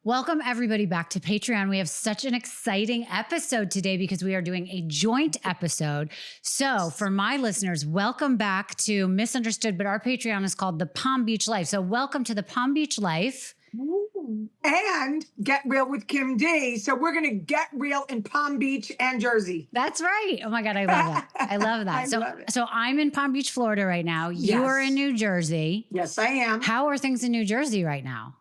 Welcome everybody back to Patreon. We have such an exciting episode today because we are doing a joint episode. So for my listeners, welcome back to Misunderstood, but our Patreon is called The Palm Beach Life. So welcome to The Palm Beach Life. And Get Real with Kim D. So we're going to get real in Palm Beach and Jersey. That's right. Oh my God, I love that. I love that. So I'm in Palm Beach, Florida right now. You are in New Jersey. Yes, I am. How are things in New Jersey right now?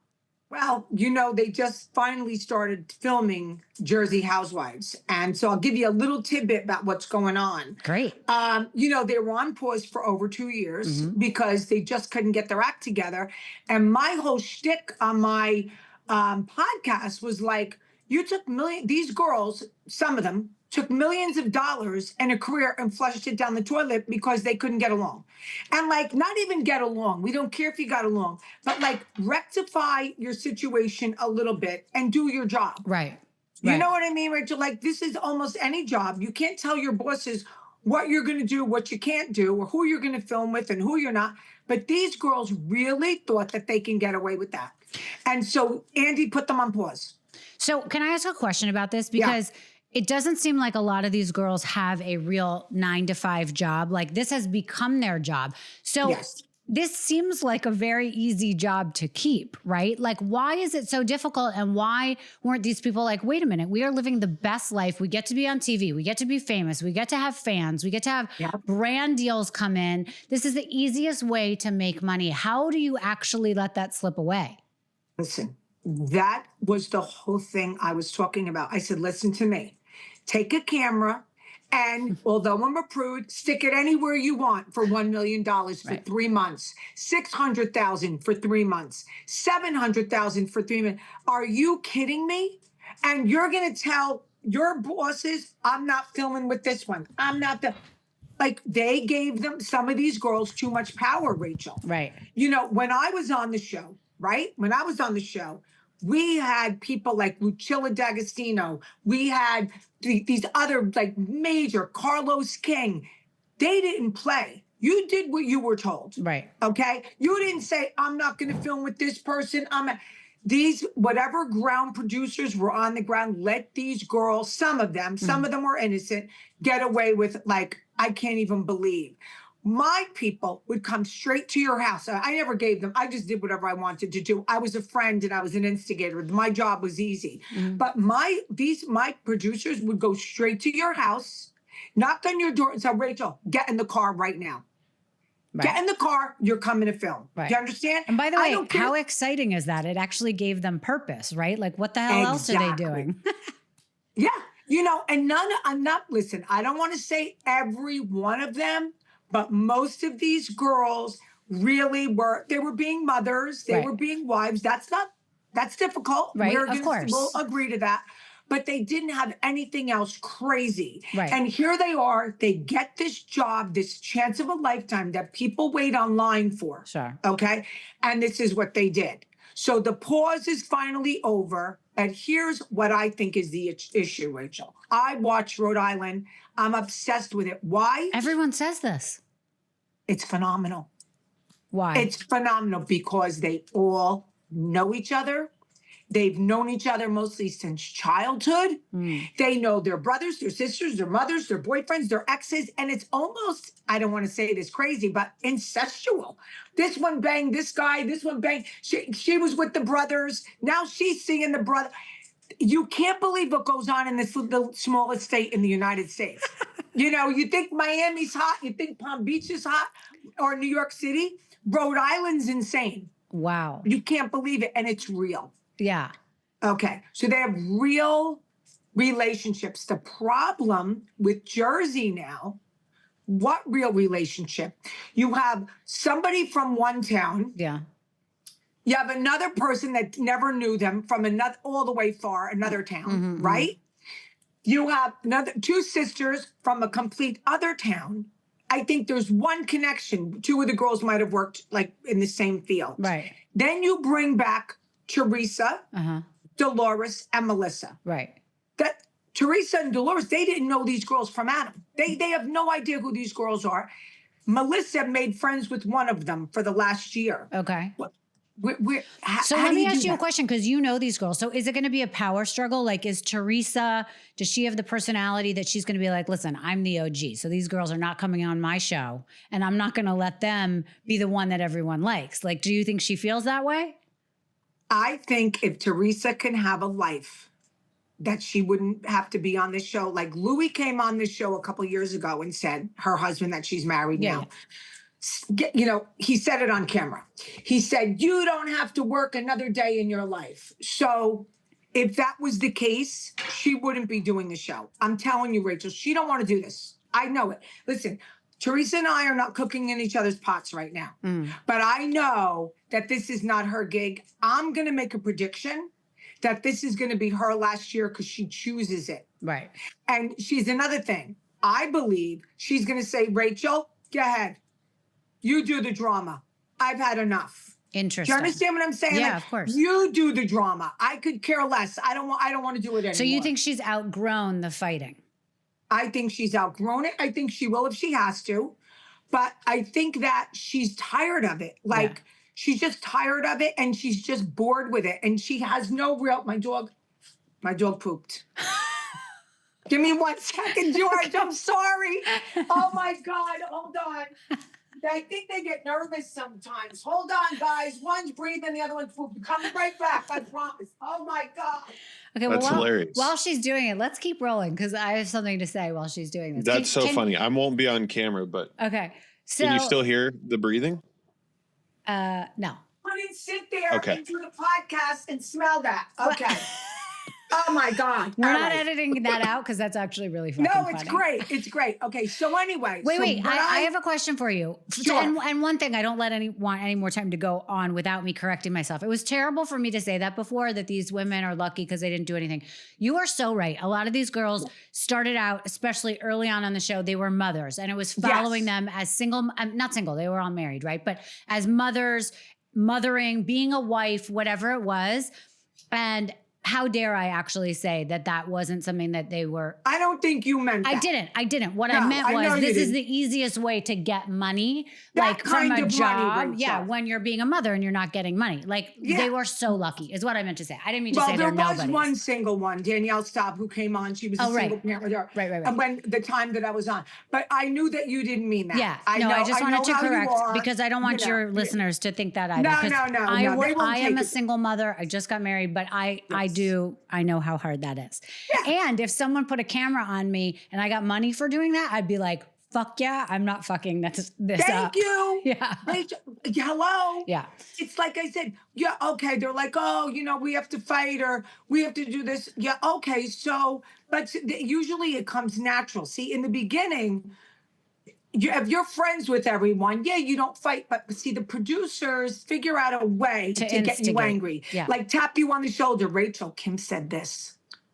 Well, you know, they just finally started filming Jersey Housewives. And so I'll give you a little tidbit about what's going on. Great. You know, they were on pause for over 2 years because they just couldn't get their act together. And my whole shtick on my podcast was like, you took these girls, some of them, took millions of dollars and a career and flushed it down the toilet because they couldn't get along. And like, not even get along. We don't care if you got along, but like rectify your situation a little bit and do your job. Right. You know what I mean, Rachel? Like, this is almost any job. You can't tell your bosses what you're going to do, what you can't do, or who you're going to film with and who you're not. But these girls really thought that they can get away with that. And so Andy put them on pause. So can I ask a question about this? Because it doesn't seem like a lot of these girls have a real 9-to-5 job. Like, this has become their job. So this seems like a very easy job to keep, right? Like, why is it so difficult? And why weren't these people like, wait a minute, we are living the best life. We get to be on TV. We get to be famous. We get to have fans. We get to have brand deals come in. This is the easiest way to make money. How do you actually let that slip away? Listen, that was the whole thing I was talking about. I said, listen to me. Take a camera and, although I'm a prude, stick it anywhere you want for $1 million for 3 months, $600,000 for 3 months, $700,000 for 3 months. Are you kidding me? And you're going to tell your bosses, I'm not filming with this one. I'm not like, they gave them, some of these girls, too much power, Rachel. Right. You know, when I was on the show, we had people like Lucilla D'Agostino. We had these other like major Carlos King. They didn't play. You did what you were told. Right. Okay. You didn't say, I'm not going to film with this person. These, whatever ground producers were on the ground, let these girls, some of them were innocent, get away with, like, I can't even believe. My people would come straight to your house. I never gave them. I just did whatever I wanted to do. I was a friend and I was an instigator. My job was easy. But my producers would go straight to your house, knock on your door and say, Rachel, get in the car right now. Get in the car. You're coming to film. Do you understand? And by the way, how exciting is that? It actually gave them purpose, right? Like, what the hell else are they doing? You know, and listen, I don't want to say every one of them, but most of these girls really they were being mothers. They were being wives. That's difficult. Right, of course. We'll agree to that. But they didn't have anything else crazy. Right. And here they are. They get this job, this chance of a lifetime that people wait online for. Sure. Okay. And this is what they did. So the pause is finally over. And here's what I think is the issue, Rachel. I watch Rhode Island. I'm obsessed with it. Why? Everyone says this. It's phenomenal. Why? It's phenomenal because they all know each other. They've known each other mostly since childhood. They know their brothers, their sisters, their mothers, their boyfriends, their exes. And it's almost, I don't want to say this crazy, but incestual. This one banged this guy, this one banged. She was with the brothers. Now she's seeing the brother. You can't believe what goes on in the smallest state in the United States. You know, you think Miami's hot, you think Palm Beach is hot, or New York City. Rhode Island's insane. Wow. You can't believe it, and it's real. Yeah. Okay, so they have real relationships. The problem with Jersey now, what real relationship? You have somebody from one town. Yeah. You have another person that never knew them from another, all the way far, another town, right? You have two sisters from a complete other town. I think there's one connection. Two of the girls might have worked like in the same field. Right. Then you bring back Teresa, Dolores, and Melissa. Right. That Teresa and Dolores, they didn't know these girls from Adam. They have no idea who these girls are. Melissa made friends with one of them for the last year. Okay. So let me ask you a question, because you know these girls. So is it going to be a power struggle? Like, is Teresa, does she have the personality that she's going to be like, listen, I'm the OG, so these girls are not coming on my show, and I'm not going to let them be the one that everyone likes? Like, do you think she feels that way? I think if Teresa can have a life, that she wouldn't have to be on this show. Like Louis came on this show a couple years ago and said, her husband that she's married now. You know, he said it on camera. He said, you don't have to work another day in your life. So if that was the case, she wouldn't be doing the show. I'm telling you, Rachel, she don't want to do this. I know it. Listen, Teresa and I are not cooking in each other's pots right now. But I know that this is not her gig. I'm going to make a prediction that this is going to be her last year because she chooses it. Right. And she's another thing. I believe she's going to say, Rachel, go ahead. You do the drama. I've had enough. Interesting. Do you understand what I'm saying? Yeah, like, of course. You do the drama. I could care less. I don't want to do it anymore. So you think she's outgrown the fighting? I think she's outgrown it. I think she will if she has to. But I think that she's tired of it. Like, she's just tired of it, and she's just bored with it. And she has no real, my dog pooped. Give me 1 second, George. I'm sorry. Oh my God, hold on. I think they get nervous sometimes. Hold on, guys. One's breathing, the other one's pooping. Coming right back, I promise. Oh my God. Okay, That's hilarious. While she's doing it, let's keep rolling because I have something to say while she's doing this. That's so funny. I won't be on camera, but okay. So can you still hear the breathing? No. I didn't sit there Okay. and do the podcast and smell that. Okay. Oh my God. We're not editing that out because that's actually really fucking funny. No, it's great. It's great. Okay, so anyway. Wait. I have a question for you. Sure. And one thing, I don't want any more time to go on without me correcting myself. It was terrible for me to say that before, that these women are lucky because they didn't do anything. You are so right. A lot of these girls started out, especially early on the show, they were mothers, and it was following them as single, not single, they were all married, right? But as mothers, mothering, being a wife, whatever it was. And how dare I actually say that that wasn't something that they were. I don't think you meant that. I didn't. What I meant was this is the easiest way to get money, like from a job. Yeah, when you're being a mother and you're not getting money. Like they were so lucky is what I meant to say. I didn't mean to say they're nobodies. There was one single one, Danielle Staub, who came on. She was a single parent with her. Right. And when the time that I was on. But I knew that you didn't mean that. Yeah. I just wanted to correct because I don't want your listeners to think that either. No. I am a single mother. I just got married, but I know how hard that is. Yeah. And if someone put a camera on me and I got money for doing that, I'd be like, fuck yeah, I'm not fucking this up. Thank you. Yeah. Rachel, hello. Yeah. It's like I said, yeah, okay. They're like, oh, we have to fight or we have to do this. Yeah, okay. So, but usually it comes natural. See, in the beginning, if you're friends with everyone, you don't fight. But see, the producers figure out a way to get you angry. Yeah. Like tap you on the shoulder. Rachel, Kim said this.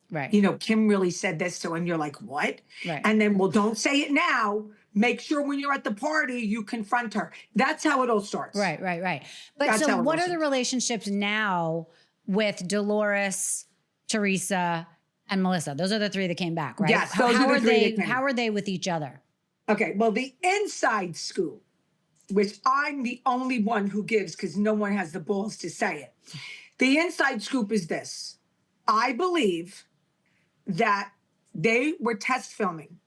Right. Kim really said this. So, and you're like, what? Right. And then, well, don't say it now. Make sure when you're at the party, you confront her. That's how it all starts. Right. But that's so what are the relationships now with Dolores, Teresa, and Melissa? Those are the three that came back, right? Yes, those are the three. How are they with each other? Okay, well, the inside scoop, which I'm the only one who gives because no one has the balls to say it. The inside scoop is this. I believe that they were test filming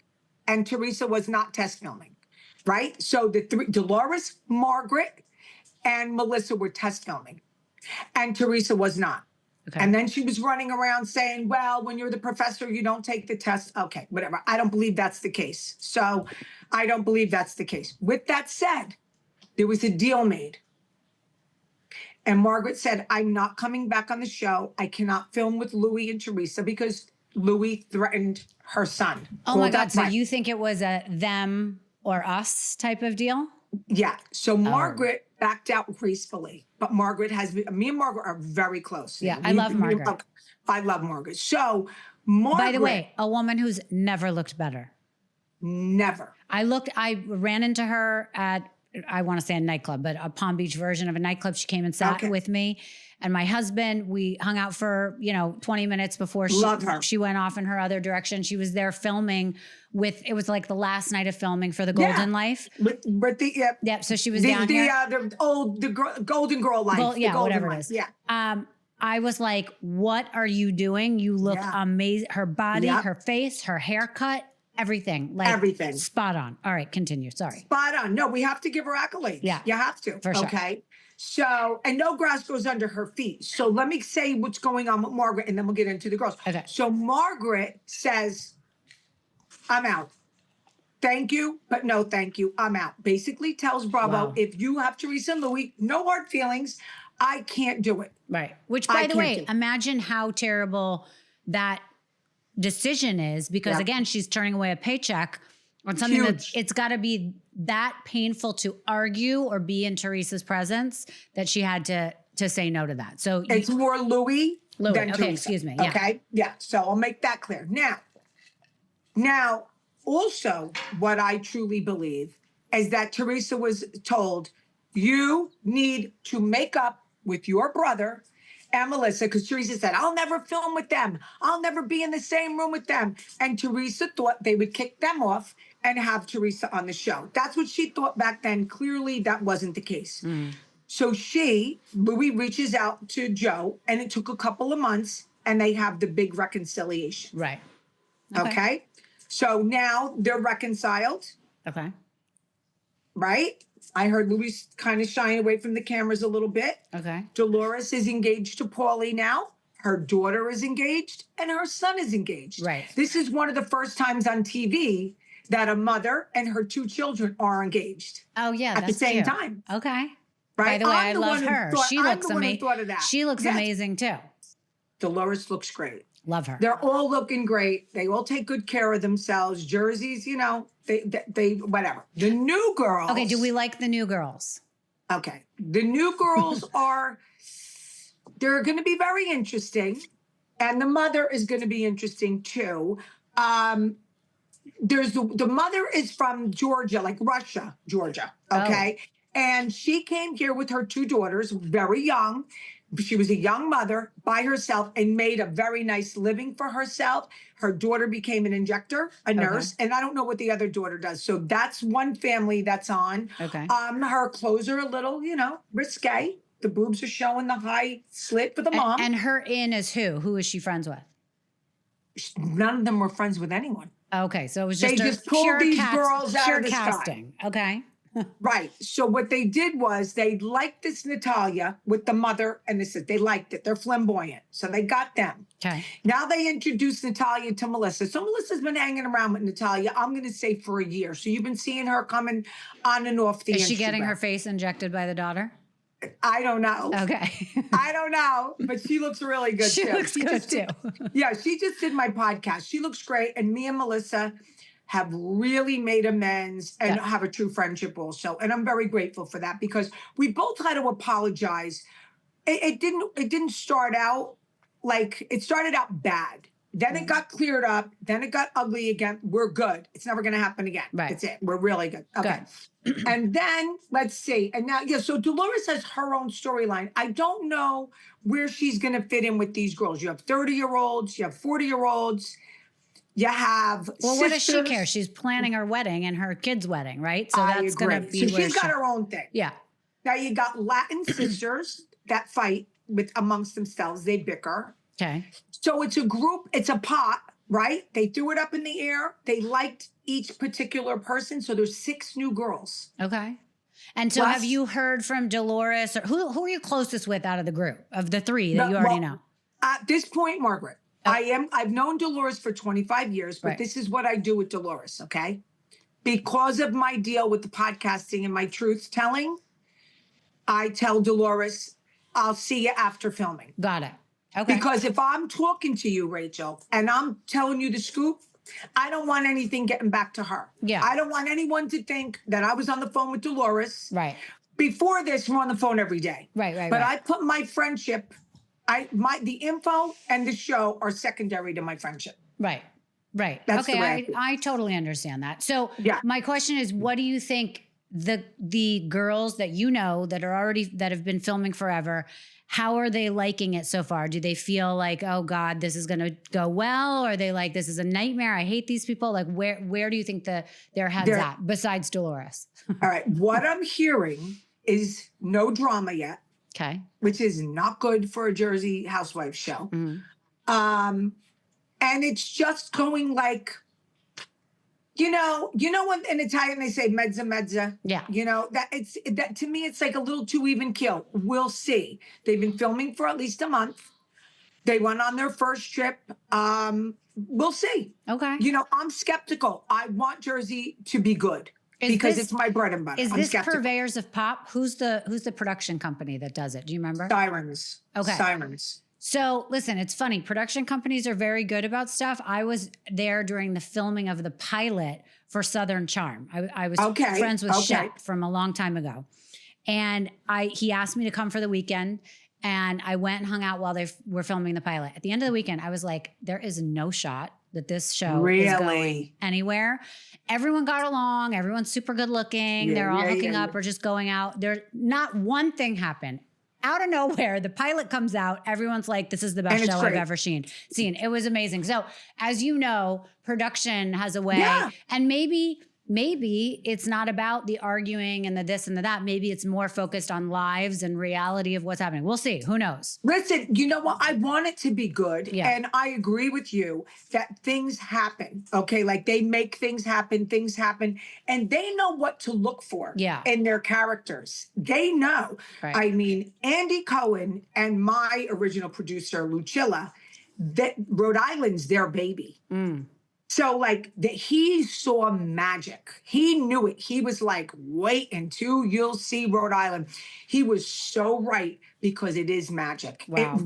and Teresa was not test filming, right? So the three, Dolores, Margaret, and Melissa were test filming and Teresa was not. Okay. And then she was running around saying, well, when you're the professor, you don't take the test. Okay, whatever. I don't believe that's the case. So I don't believe that's the case. With that said, there was a deal made. And Margaret said, I'm not coming back on the show. I cannot film with Louis and Teresa because Louis threatened her son. Oh my God. So you think it was a them or us type of deal? Yeah. So Margaret backed out gracefully. But Margaret me and Margaret are very close. Yeah, I love Margaret. I love Margaret. So Margaret. By the way, a woman who's never looked better. Never. I ran into her at I want to say a nightclub, but a Palm Beach version of a nightclub. She came and sat with me and my husband. We hung out for, 20 minutes before she went off in her other direction. She was there filming it was like the last night of filming for the Golden Life. So she was down here. The Golden Girl Life. Whatever it is. Yeah. I was like, what are you doing? You look amazing. Her body, her face, her haircut. Everything. Everything. Spot on. All right, continue. Sorry. Spot on. No, we have to give her accolades. Yeah. You have to. For sure. Okay. So, and no grass goes under her feet. So let me say what's going on with Margaret and then we'll get into the girls. Okay. So Margaret says, I'm out. Thank you, but no thank you. I'm out. Basically tells Bravo, if you have Teresa and Louis, no hard feelings. I can't do it. Right. Which, by the way, imagine how terrible that decision is because again, she's turning away a paycheck on something that it's got to be that painful to argue or be in Teresa's presence that she had to say no to that. So it's more Louis than Teresa. Excuse me. Yeah. Okay. Yeah. So I'll make that clear. Now, also what I truly believe is that Teresa was told, you need to make up with your brother and Melissa, because Teresa said, I'll never film with them. I'll never be in the same room with them. And Teresa thought they would kick them off and have Teresa on the show. That's what she thought back then. Clearly, that wasn't the case. So Louis reaches out to Joe, and it took a couple of months, and they have the big reconciliation. Right. Okay. So now they're reconciled. Okay. Right? I heard Louis kind of shying away from the cameras a little bit. Okay. Dolores is engaged to Paulie now. Her daughter is engaged and her son is engaged. Right. This is one of the first times on TV that a mother and her two children are engaged. Oh, yeah. At the same time. Okay. Right. By the way, I love her. She looks amazing. She looks amazing too. Dolores looks great. Love her. They're all looking great. They all take good care of themselves. Jerseys, they whatever. The new girls. Okay, do we like the new girls? Okay. The new girls they're going to be very interesting. And the mother is going to be interesting too. There's the mother is from Georgia, like Russia, Georgia. Okay. Oh. And she came here with her two daughters, very young. She was a young mother by herself and made a very nice living for herself. Her daughter became an injector, a nurse, and I don't know what the other daughter does. So that's one family that's on. Okay. Her clothes are a little, risque. The boobs are showing the high slit for the mom. And her in is who? Who is she friends with? None of them were friends with anyone. Okay, so it was just they just pulled these girls out of the casting. Sky. Okay. Right. So what they did was they liked this Natalia with the mother and the sister. They liked it. They're flamboyant. So they got them. Okay. Now they introduced Natalia to Melissa. So Melissa's been hanging around with Natalia, I'm going to say for a year. So you've been seeing her coming on and off the Instagram. Is she getting her face injected by the daughter? I don't know. Okay. I don't know, but she looks really good too. She looks good too. Yeah, she just did my podcast. She looks great. And me and Melissa have really made amends and have a true friendship also. And I'm very grateful for that because we both had to apologize. It didn't start out like, it started out bad. Then it got cleared up. Then it got ugly again. We're good. It's never going to happen again. Right. That's it. We're really good. Okay. Good. And then let's see. And now, so Dolores has her own storyline. I don't know where she's going to fit in with these girls. You have 30-year-olds, you have 40-year-olds, you have Well, sisters. what does she care? She's planning her wedding and her kid's wedding, right? So that's going to be so she's got her own thing. Yeah. Now you got Latin sisters that fight amongst themselves. They bicker. Okay. So it's a group, it's a pot, right? They threw it up in the air. They liked each particular person. So there's 6 new girls. Okay. And so have you heard from Dolores or who are you closest with out of the group of the 3 that you already know? At this point, Margaret, I've known Dolores for 25 years, but this is what I do with Dolores. Okay. Because of my deal with the podcasting and my truth telling, I tell Dolores, I'll see you after filming. Got it. Okay. Because if I'm talking to you, Rachel, and I'm telling you the scoop, I don't want anything getting back to her. Yeah. I don't want anyone to think that I was on the phone with Dolores. Right. Before this, we're on the phone every day. Right. But I put my friendship, the info and the show are secondary to my friendship. Right. That's okay. I totally understand that. So my question is, what do you think the girls that that have been filming forever, how are they liking it so far? Do they feel like, oh God, this is going to go well? Or are they like, this is a nightmare, I hate these people? Like, where do you think their heads at besides Dolores? All right. What I'm hearing is no drama yet. Okay. Which is not good for a Jersey Housewives show. Mm-hmm. And it's just going like, when in Italian they say mezza mezza. Yeah. That to me, it's like a little too even keel. We'll see. They've been filming for at least a month. They went on their first trip. We'll see. Okay. I'm skeptical. I want Jersey to be good because it's my bread and butter. Is this Purveyors of Pop? Who's the production company that does it? Do you remember? Sirens. Okay. Sirens. So listen, it's funny. Production companies are very good about stuff. I was there during the filming of the pilot for Southern Charm. I was friends with Shet from a long time ago. And he asked me to come for the weekend. And I went and hung out while they were filming the pilot. At the end of the weekend, I was like, there is no shot that this show is going anywhere. Everyone got along. Everyone's super good looking. They're all hooking up or just going out. Not one thing happened. Out of nowhere, the pilot comes out. Everyone's like, this is the best show I've ever seen. It was amazing. So as you know, production has a way. Yeah. And maybe it's not about the arguing and the this and the that. Maybe it's more focused on lives and reality of what's happening. We'll see. Who knows? Listen, you know what? I want it to be good. Yeah. And I agree with you that things happen. Okay. Like they make things happen. And they know what to look for in their characters. They know. Right. I mean, Andy Cohen and my original producer, Lucilla, that Rhode Island's their baby. Mm. So he saw magic. He knew it. He was like, wait until you'll see Rhode Island. He was so right because it is magic. Wow.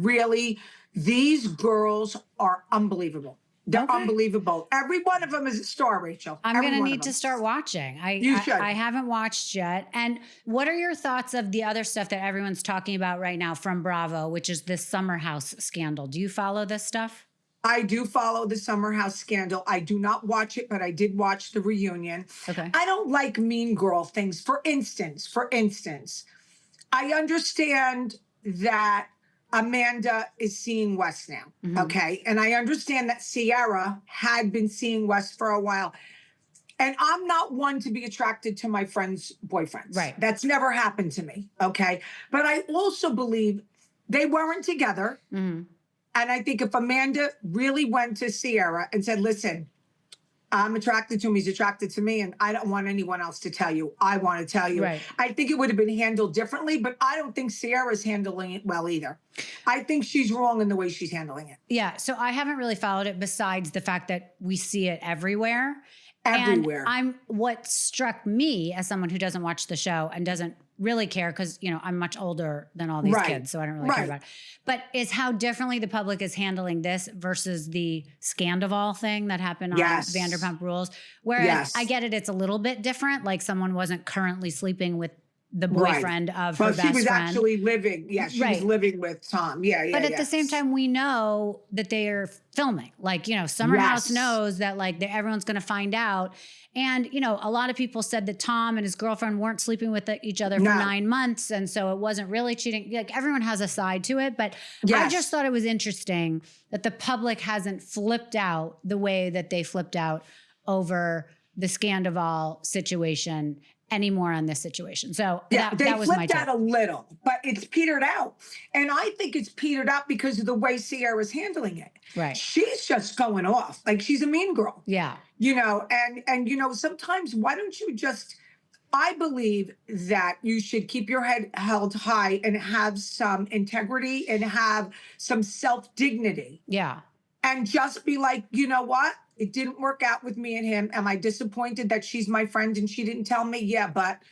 These girls are unbelievable. They're unbelievable. Every one of them is a star, Rachel. I'm going to need to start watching. You should. I haven't watched yet. And what are your thoughts of the other stuff that everyone's talking about right now from Bravo, which is this Summer House scandal? Do you follow this stuff? I do follow the Summer House scandal. I do not watch it, but I did watch the reunion. Okay. I don't like mean girl things. For instance, I understand that Amanda is seeing Wes now. Mm-hmm. Okay. And I understand that Sierra had been seeing Wes for a while. And I'm not one to be attracted to my friends' boyfriends. Right. That's never happened to me. Okay. But I also believe they weren't together. Mm-hmm. And I think if Amanda really went to Sierra and said, listen, I'm attracted to him, he's attracted to me, and I don't want anyone else to tell you. I want to tell you. Right. I think it would have been handled differently, but I don't think Sierra's handling it well either. I think she's wrong in the way she's handling it. Yeah, so I haven't really followed it besides the fact that we see it everywhere. Everywhere. And what struck me as someone who doesn't watch the show and doesn't really care because, I'm much older than all these kids, so I don't really care about it. But is how differently the public is handling this versus the Scandival thing that happened on Vanderpump Rules. Whereas I get it, it's a little bit different. Like someone wasn't currently sleeping with the boyfriend of her best friend. She was actually living. Yeah, she was living with Tom. Yeah. But at the same time, we know that they are filming. Summer House knows that everyone's going to find out. And, a lot of people said that Tom and his girlfriend weren't sleeping with each other for 9 months. And so it wasn't really cheating. Everyone has a side to it. But I just thought it was interesting that the public hasn't flipped out the way that they flipped out over the Scandival situation anymore on this situation. So they that was my flipped out a little, but it's petered out. And I think it's petered out because of the way Sierra's handling it. Right. She's just going off. She's a mean girl. Yeah. And sometimes why don't you I believe that you should keep your head held high and have some integrity and have some self-dignity. Yeah. And just be like, you know what? It didn't work out with me and him. Am I disappointed that she's my friend and she didn't tell me? Yeah, but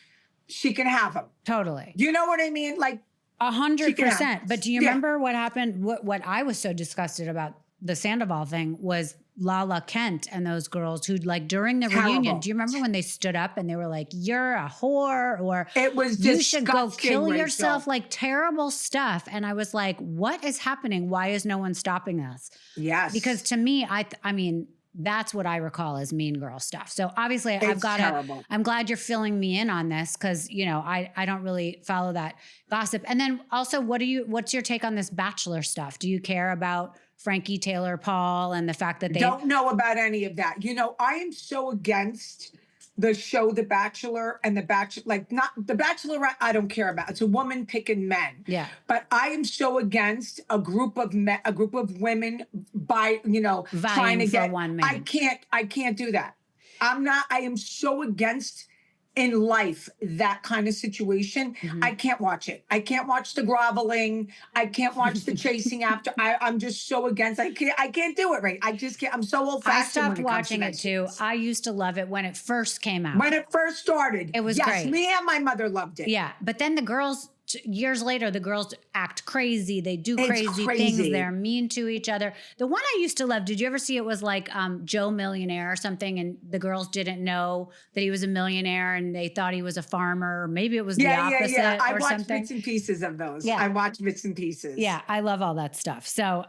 she can have him. Totally. You know what I mean? 100%. But do you remember what happened? What I was so disgusted about the Sandoval thing was Lala Kent and those girls who during the reunion, do you remember when they stood up and they were like, you're a whore, or it was you should go kill yourself, terrible stuff. And I was like, what is happening? Why is no one stopping us? Yes. Because to me, I mean, that's what I recall as mean girl stuff. So obviously Terrible. I'm glad you're filling me in on this because, you know, I don't really follow that gossip. And then also, what's your take on this Bachelor stuff? Do you care about Frankie Taylor Paul and the fact that they don't know about any of that? You know, I am so against the show The Bachelor and The Bachelor, like not The Bachelorette, I don't care about. It's a woman picking men. Yeah. But I am so against a group of women trying to get one man. I can't do that. I am so against in life that kind of situation. I can't watch it. I can't watch the groveling. I can't watch the chasing after. I'm just so against. I can't do it, right? I just can't. I'm so old fashioned. I stopped watching it too. I used to love it when it first came out. When it first started, it was great. Me and my mother loved it. Yeah, but then the girls. Years later, the girls act crazy. They do crazy things. They're mean to each other. The one I used to love, did you ever see it was like Joe Millionaire or something, and the girls didn't know that he was a millionaire and they thought he was a farmer. Maybe it was the opposite I or watched something. bits and pieces of those. Yeah. I watched bits and pieces. Yeah, I love all that stuff. So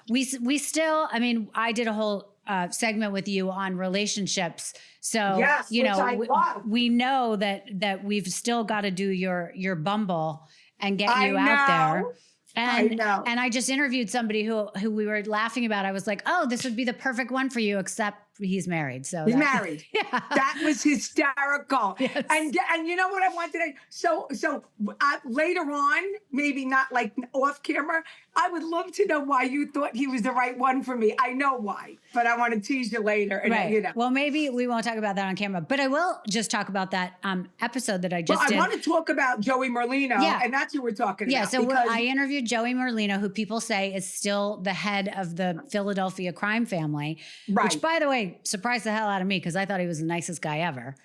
we still, I mean, I did a whole segment with you on relationships. So, yes, you know, we know that we've still got to do your Bumble and get you out there. And I just interviewed somebody who we were laughing about. I was like, oh, this would be the perfect one for you, except he's married. So he's married. Yeah. That was hysterical. Yes. And you know what I wanted to, so later on, maybe not like off camera, I would love to know why you thought he was the right one for me. I know why, but I want to tease you later. And right. You know. Well, maybe we won't talk about that on camera, but I will just talk about that episode that I just did. I want to talk about Joey Merlino, and that's who we're talking about. Yeah, so I interviewed Joey Merlino, who people say is still the head of the Philadelphia crime family, which, by the way, surprised the hell out of me because I thought he was the nicest guy ever.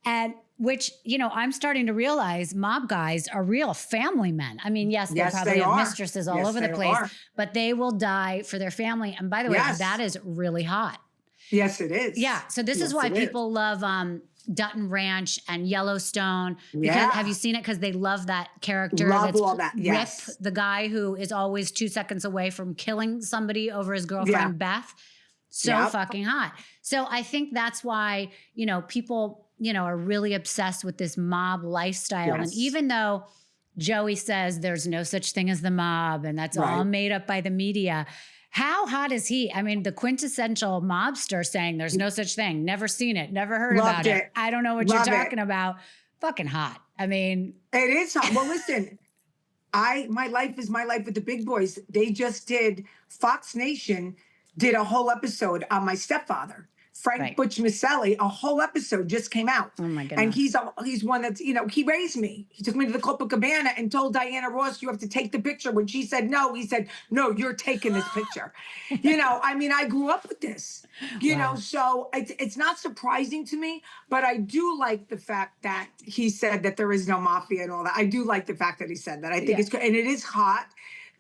And which, you know, I'm starting to realize mob guys are real family men. I mean, yes, they probably have mistresses all over the place, but they will die for their family. And by the way, that is really hot. Yes, it is. Yeah. So this is why people love Dutton Ranch and Yellowstone. Because have you seen it? Because they love that character. Love all that. Yes. Rip, the guy who is always 2 seconds away from killing somebody over his girlfriend, Beth. So fucking hot. So I think that's why, you know, people, you know, are really obsessed with this mob lifestyle. And even though Joey says there's no such thing as the mob and that's all made up by the media, how hot is he? I mean, the quintessential mobster saying there's no such thing, never seen it, never heard about it. I don't know what you're talking about. Fucking hot. I mean. It is hot. Well, listen, my life is my life with the big boys. They just did, Fox Nation did a whole episode on my stepfather. Frank Butch Maselli, a whole episode just came out. Oh my goodness. And he's one that's, you know, he raised me. He took me to the Copacabana and told Diana Ross, you have to take the picture. When she said no, he said, no, you're taking this picture. You know, I mean, I grew up with this, you know, so it's not surprising to me, but I do like the fact that he said that there is no mafia and all that. I do like the fact that he said that. I think it's good. And it is hot.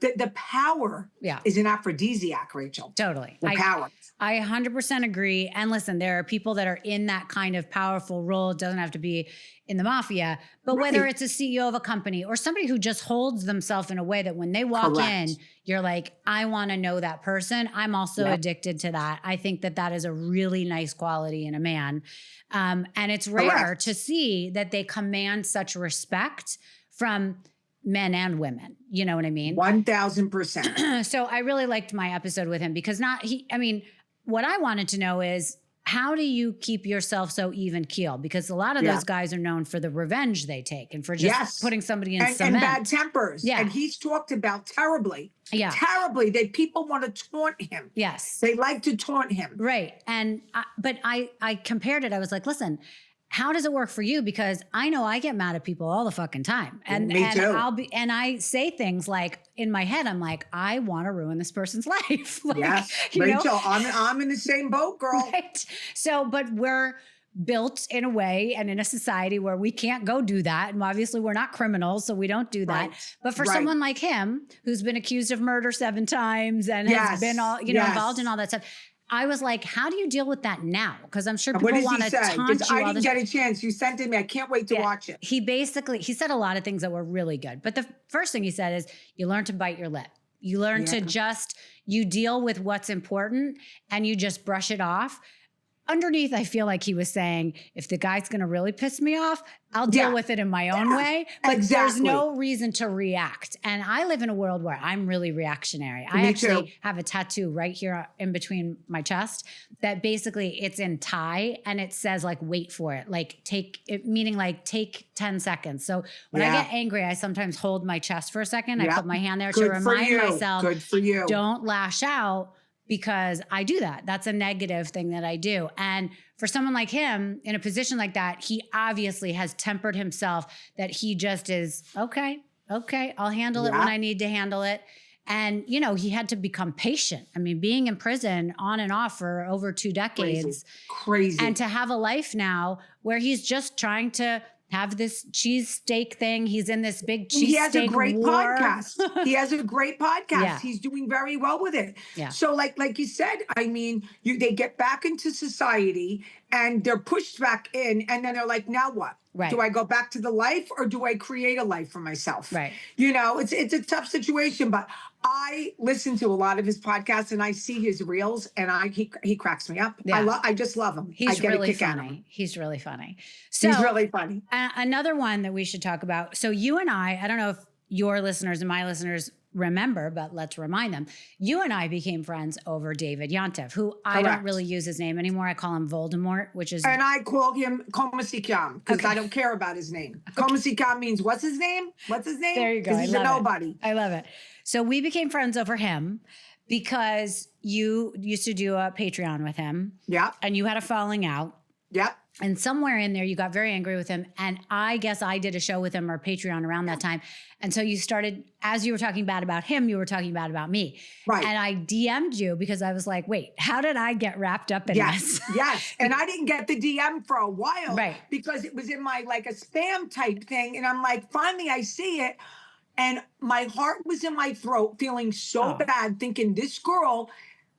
The power is an aphrodisiac, Rachel. Totally. The power. I 100% agree. And listen, there are people that are in that kind of powerful role. It doesn't have to be in the mafia, but whether it's a CEO of a company or somebody who just holds themselves in a way that when they walk in, you're like, I want to know that person. I'm also addicted to that. I think that that is a really nice quality in a man. And it's rare to see that they command such respect from men and women. You know what I mean? 1000%. So I really liked my episode with him because what I wanted to know is, how do you keep yourself so even keel? Because a lot of those guys are known for the revenge they take and for just putting somebody in cement. And bad tempers. Yeah. And he's talked about terribly. Yeah. Terribly. People want to taunt him. Yes. They like to taunt him. Right. And but I compared it. I was like, listen, how does it work for you? Because I know I get mad at people all the fucking time. And me too. I say things like in my head, I'm like, I want to ruin this person's life. Like, yes. Rachel, I'm in the same boat, girl. Right? So, but we're built in a way and in a society where we can't go do that. And obviously we're not criminals, so we don't do that. Right. But for someone like him, who's been accused of murder 7 times and has been all, involved in all that stuff, I was like, how do you deal with that now? Because I'm sure people want to taunt you. I didn't get a chance. You sent it to me. I can't wait to watch it. He said a lot of things that were really good. But the first thing he said is, you learn to bite your lip. You learn to you deal with what's important and you just brush it off. Underneath, I feel like he was saying, if the guy's going to really piss me off, I'll deal with it in my own way. But there's no reason to react. And I live in a world where I'm really reactionary. I actually have a tattoo right here in between my chest that basically it's in Thai and it says like, wait for it. Like meaning like take 10 seconds. So when I get angry, I sometimes hold my chest for a second. I put my hand there to remind myself, don't lash out. Because I do that. That's a negative thing that I do. And for someone like him in a position like that, he obviously has tempered himself that he just is, okay, I'll handle it when I need to handle it. And, you know, he had to become patient. I mean, being in prison on and off for over 2 decades. Crazy. And to have a life now where he's just trying to have this cheesesteak thing. He's in this big cheesesteak war. He has a great podcast. He has a great podcast. Yeah. He's doing very well with it. Yeah. So like you said, I mean, they get back into society and they're pushed back in and then they're like, now what? Right. Do I go back to the life or do I create a life for myself? Right. You know, it's a tough situation, but I listen to a lot of his podcasts and I see his reels and he cracks me up. Yeah. I just love him. He's I get really a kick out of funny. him. He's really funny. So he's really funny. Another one that we should talk about. So you and I don't know if your listeners and my listeners remember, but let's remind them. You and I became friends over David Yontef, who I don't really use his name anymore. I call him Voldemort, which is... And I call him Komasikyam because I don't care about his name. Komasikyam means what's his name? What's his name? There you go. Because he's a nobody. I love it. So we became friends over him because you used to do a Patreon with him. Yeah. And you had a falling out. Yeah. And somewhere in there, you got very angry with him. And I guess I did a show with him or Patreon around that time. And so you started, as you were talking bad about him, you were talking bad about me. Right. And I DM'd you because I was like, wait, how did I get wrapped up in this? Yes. And I didn't get the DM for a while. Right. Because it was in my, like a spam type thing. And I'm like, finally I see it. And my heart was in my throat, feeling so bad, thinking this girl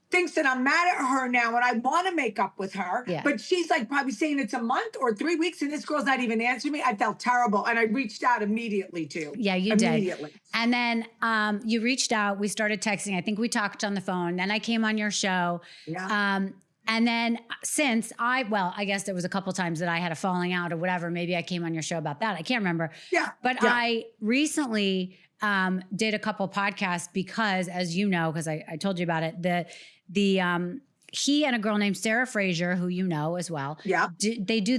thinks that I'm mad at her now and I want to make up with her. Yeah. But she's like probably saying it's a month or 3 weeks and this girl's not even answering me. I felt terrible. And I reached out immediately too. Yeah, you did. And then you reached out. We started texting. I think we talked on the phone. Then I came on your show. Yeah. And then since I guess there was a couple times that I had a falling out or whatever. Maybe I came on your show about that. I can't remember. Yeah. But I recently did a couple podcasts because, as you know, because I told you about it, he and a girl named Sarah Fraser, who you know as well. Yeah. They do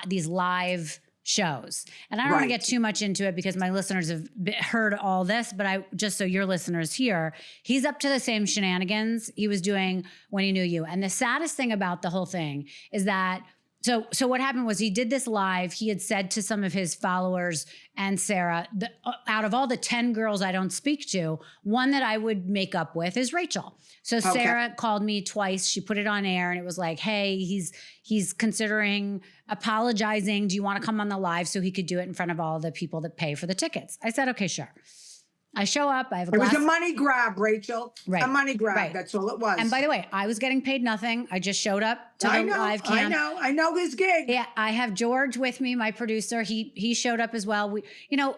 these live shows. And I don't want to get too much into it because my listeners have heard all this, but just so your listeners hear, he's up to the same shenanigans he was doing when he knew you. And the saddest thing about the whole thing is that So what happened was he did this live. He had said to some of his followers and Sarah, out of all the 10 girls I don't speak to, one that I would make up with is Rachel. So Sarah called me twice. She put it on air and it was like, hey, he's considering apologizing. Do you want to come on the live so he could do it in front of all the people that pay for the tickets? I said, okay, sure. I show up. I have a glass. It was a money grab, Rachel. Right. A money grab. Right. That's all it was. And by the way, I was getting paid nothing. I just showed up to the live cam. I know his gig. Yeah, I have George with me, my producer. He showed up as well.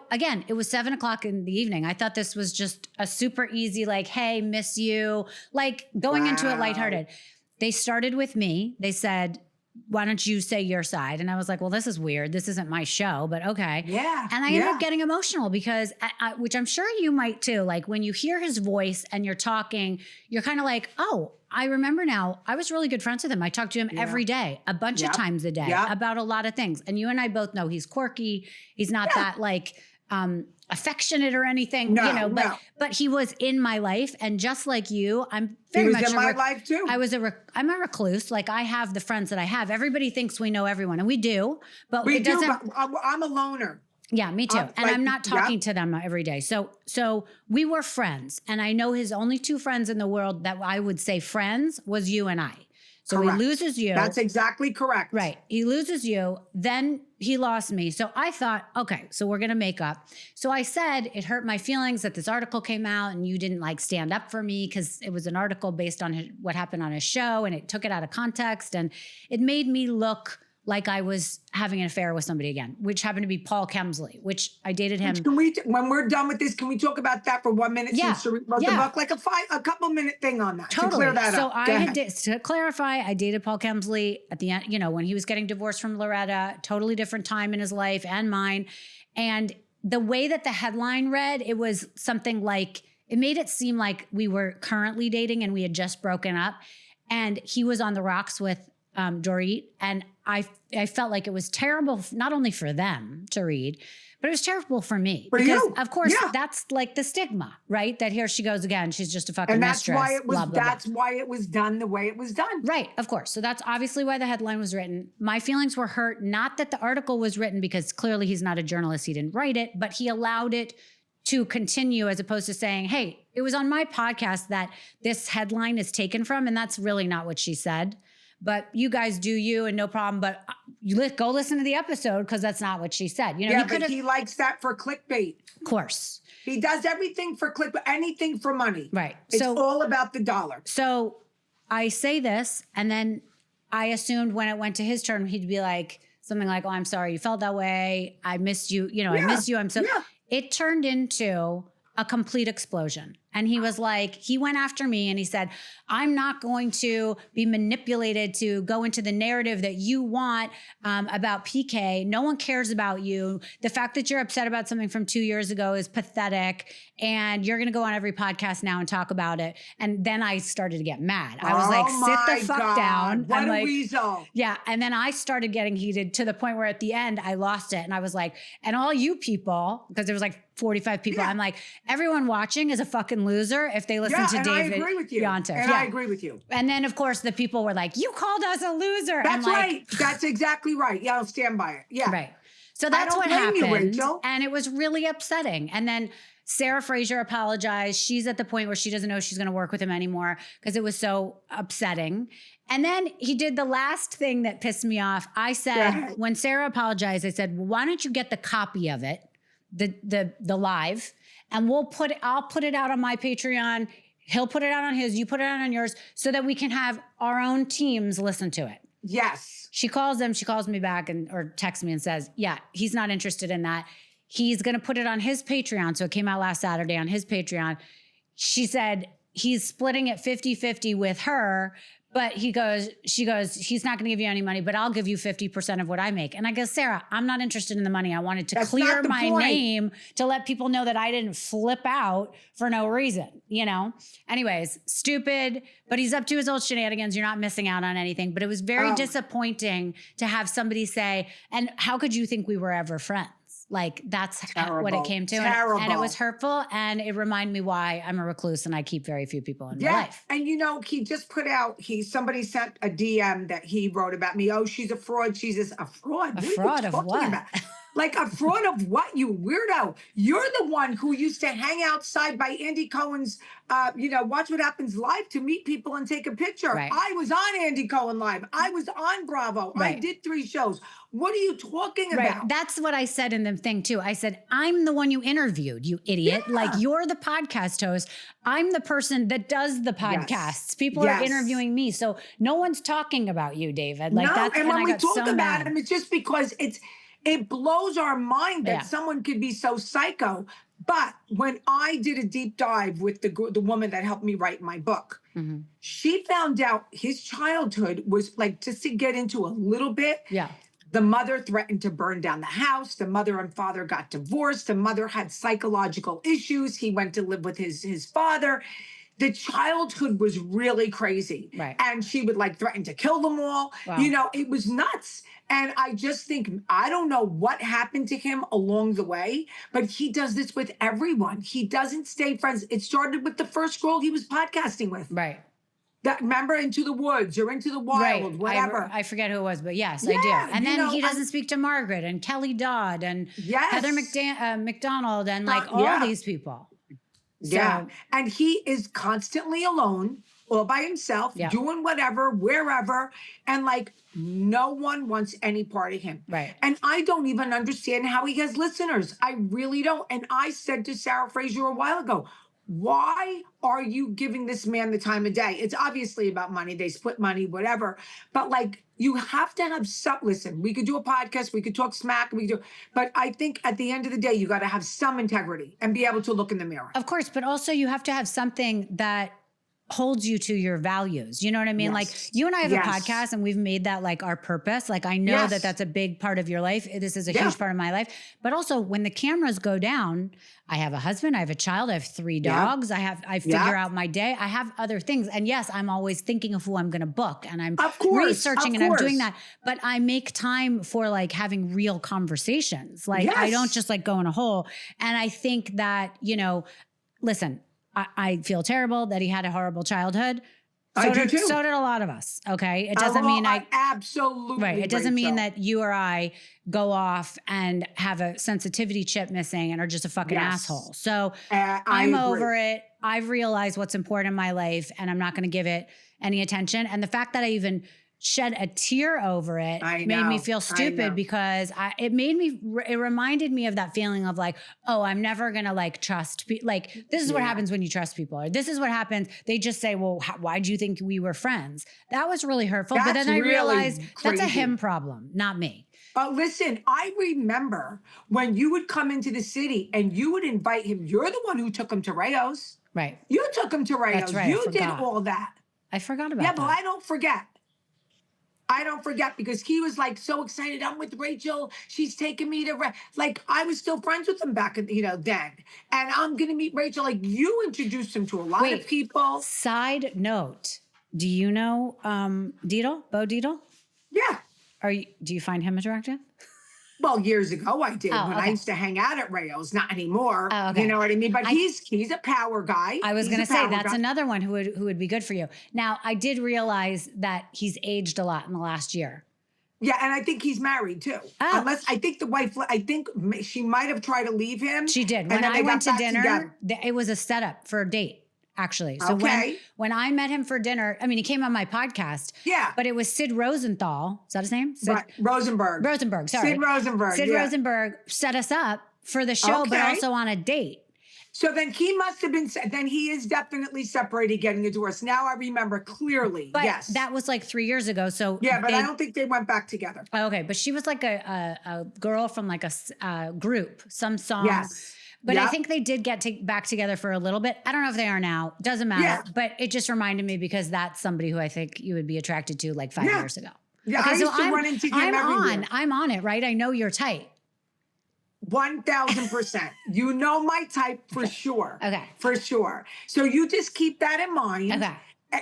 Again, it was 7:00 in the evening. I thought this was just a super easy, like, hey, miss you, like going into it lighthearted. They started with me. They said, why don't you say your side? And I was like, well, this is weird. This isn't my show, but okay. Yeah. And I ended up getting emotional because, which I'm sure you might too, like when you hear his voice and you're talking, you're kind of like, oh, I remember now. I was really good friends with him. I talked to him every day, a bunch of times a day about a lot of things. And you and I both know he's quirky. He's not that like, affectionate or anything, but he was in my life. And just like you, I'm very much in my life too. I'm a recluse. Like I have the friends that I have. Everybody thinks we know everyone and we do, but it doesn't. But I'm a loner. Yeah, me too. And I'm not talking to them every day. So we were friends. And I know his only 2 friends in the world that I would say friends was you and I. So correct. He loses you. That's exactly correct. Right. He loses you. Then he lost me. So I thought, okay, so we're going to make up. So I said, it hurt my feelings that this article came out and you didn't like stand up for me because it was an article based on what happened on his show and it took it out of context. And it made me look like I was having an affair with somebody again, which happened to be Paul Kemsley, which I dated him. When we're done with this, can we talk about that for 1 minute? Yeah. Since you wrote the book, like a couple minute thing on that Totally. to clear that so up. To clarify, I dated Paul Kemsley at the end, you know, when he was getting divorced from Loretta, totally different time in his life and mine. And the way that the headline read, it was something like, it made it seem like we were currently dating and we had just broken up. And he was on the rocks with Dorit. And I felt like it was terrible, not only for them to read, but it was terrible for me. For because you. Of course, that's like the stigma, right? That here she goes again. She's just a fucking mistress. Why it was, blah, blah, that's blah. why it was done the way it was done. Right, of course. So that's obviously why the headline was written. My feelings were hurt, not that the article was written, because clearly he's not a journalist, he didn't write it, but he allowed it to continue as opposed to saying, hey, it was on my podcast that this headline is taken from, and that's really not what she said. But you guys do you and no problem. But go listen to the episode because that's not what she said. You know, he likes that for clickbait. Of course. He does everything for clickbait, anything for money. Right. It's all about the dollar. So I say this, and then I assumed when it went to his turn, he'd be like something like, oh, I'm sorry you felt that way. I missed you. You know, I missed you. I'm so. Yeah. It turned into a complete explosion. And he was like, he went after me and he said, I'm not going to be manipulated to go into the narrative that you want about PK. No one cares about you. The fact that you're upset about something from 2 years ago is pathetic. And you're going to go on every podcast now and talk about it. And then I started to get mad. I was like, sit the fuck down. What I'm a like, weasel. Yeah. And then I started getting heated to the point where at the end I lost it. And I was like, and all you people, because there was like 45 people. I'm like, everyone watching is a fucking loser if they listen to David. I agree with you. Yonter. And I agree with you. And then, of course, the people were like, you called us a loser. That's right. That's exactly right. Yeah, I'll stand by it. Yeah. Right. So that's what happened. You, Rachel. And it was really upsetting. And then Sarah Fraser apologized. She's at the point where she doesn't know she's going to work with him anymore because it was so upsetting. And then he did the last thing that pissed me off. I said, when Sarah apologized, I said, well, why don't you get the copy of it? The live, and I'll put it out on my Patreon. He'll put it out on his, you put it out on yours, so that we can have our own teams listen to it. Yes. She calls me back or texts me and says, yeah, he's not interested in that. He's going to put it on his Patreon. So it came out last Saturday on his Patreon. She said he's splitting it 50-50 with her. But she goes, he's not going to give you any money, but I'll give you 50% of what I make. And I go, Sarah, I'm not interested in the money. I wanted to clear my name to let people know that I didn't flip out for no reason, you know? Anyways, stupid, but he's up to his old shenanigans. You're not missing out on anything. But it was very disappointing to have somebody say, and how could you think we were ever friends? Like, that's what it came to. And it was hurtful. And it reminded me why I'm a recluse and I keep very few people in my life. And you know, he just put out, somebody sent a DM that he wrote about me. Oh, she's a fraud. She's a fraud. A fraud of what? Like a fraud of what, you weirdo? You're the one who used to hang outside by Andy Cohen's, Watch What Happens Live to meet people and take a picture. Right. I was on Andy Cohen Live. I was on Bravo. Right. I did 3 shows. What are you talking about? That's what I said in the thing too. I said, I'm the one you interviewed, you idiot. Yeah. Like, you're the podcast host. I'm the person that does the podcasts. Yes. People are interviewing me. So no one's talking about you, David. Like, and when we talk about him, it's just because it blows our mind that someone could be so psycho. But when I did a deep dive with the woman that helped me write my book, she found out his childhood was like, just to get into a little bit. Yeah. The mother threatened to burn down the house. The mother and father got divorced. The mother had psychological issues. He went to live with his father. The childhood was really crazy. Right. And she would like threaten to kill them all. Wow. You know, it was nuts. And I just think, I don't know what happened to him along the way, but he does this with everyone. He doesn't stay friends. It started with the first girl he was podcasting with. Right. Remember Into the Woods or Into the Wild, whatever. I forget who it was, but yes, I do. And then he doesn't speak to Margaret and Kelly Dodd and Heather McDonald and like all these people. So, and he is constantly alone, all by himself, doing whatever, wherever. And like, no one wants any part of him. Right. And I don't even understand how he has listeners. I really don't. And I said to Sarah Fraser a while ago, why are you giving this man the time of day? It's obviously about money. They split money, whatever. But like, you have to have some, listen, we could do a podcast, we could talk smack, but I think at the end of the day, you got to have some integrity and be able to look in the mirror. Of course, but also you have to have something that holds you to your values. You know what I mean? Like you and I have a podcast and we've made that like our purpose. Like I know that that's a big part of your life. This is a huge part of my life. But also when the cameras go down, I have a husband, I have a child, I have 3 dogs. I figure out my day. I have other things. And yes, I'm always thinking of who I'm going to book and I'm researching and I'm doing that. But I make time for like having real conversations. Like I don't just like go in a hole. And I think that, you know, listen, I feel terrible that he had a horrible childhood. So I do too. So did a lot of us. Okay. It doesn't mean I absolutely right. It doesn't mean that you or I go off and have a sensitivity chip missing and are just a fucking asshole. So I'm over it. I've realized what's important in my life and I'm not going to give it any attention. And the fact that I even shed a tear over it made me feel stupid because it reminded me of that feeling of like, oh, I'm never going to like trust, like this is what happens when you trust people, or this is what happens. They just say, well, why do you think we were friends? That was really hurtful. But then I realized that's a him problem, not me. Listen, I remember when you would come into the city and you would invite him. You're the one who took him to Rayo's. Right. You took him to Rayo's. That's right. You did all that. I forgot about that. Yeah, but I don't forget. I don't forget because he was like so excited. I'm with Rachel. She's taking me to like I was still friends with him back then. And I'm gonna meet Rachel. Like you introduced him to a lot of people. Side note: do you know Dietl? Bo Dietl? Yeah. Do you find him attractive? Well, years ago I did when I used to hang out at Rayo's, not anymore. Oh, okay. You know what I mean? But he's a power guy. I was going to say that's another one who would be good for you. Now, I did realize that he's aged a lot in the last year. Yeah, and I think he's married too. Oh. Unless I think the wife, I think she might have tried to leave him. She did. When I went to dinner, it was a setup for a date. Actually. So when I met him for dinner, I mean, he came on my podcast. Yeah. But it was Sid Rosenthal. Is that his name? Rosenberg. Sorry. Sid Rosenberg. Sid Rosenberg set us up for the show, but also on a date. So then he must have been, then he is definitely separated, getting a divorce. Now I remember clearly. But that was like 3 years ago. So yeah, but I don't think they went back together. Okay. But she was like a girl from like a group, some song. Yes. But I think they did get back together for a little bit. I don't know if they are now. Doesn't matter. Yeah. But it just reminded me because that's somebody who I think you would be attracted to like 5 years ago. Yeah, okay, I used to run into him everywhere. I'm on it, right? I know your type. 1000%. You know my type for sure. Okay. For sure. So you just keep that in mind. Okay.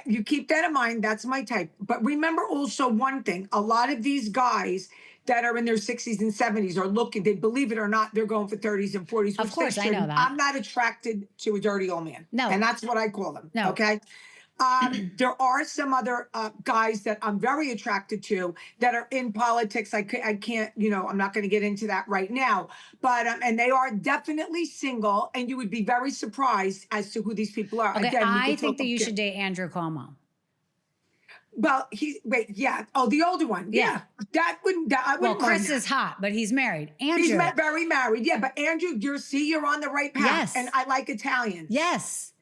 You keep that in mind. That's my type. But remember also one thing. A lot of these guys that are in their 60s and 70s are looking, they believe it or not, they're going for 30s and 40s. Of course, I know that. I'm not attracted to a dirty old man. No. And that's what I call them. No. Okay. There are some other guys that I'm very attracted to that are in politics. I can't, I'm not going to get into that right now. But, and they are definitely single. And you would be very surprised as to who these people are. Okay, Again, I think that you should date Andrew Cuomo. Well, Oh, the older one. Yeah. I wouldn't Chris is hot, but he's married. Andrew. He's very married. Yeah. But Andrew, you're on the right path. Yes. And I like Italians. Yes.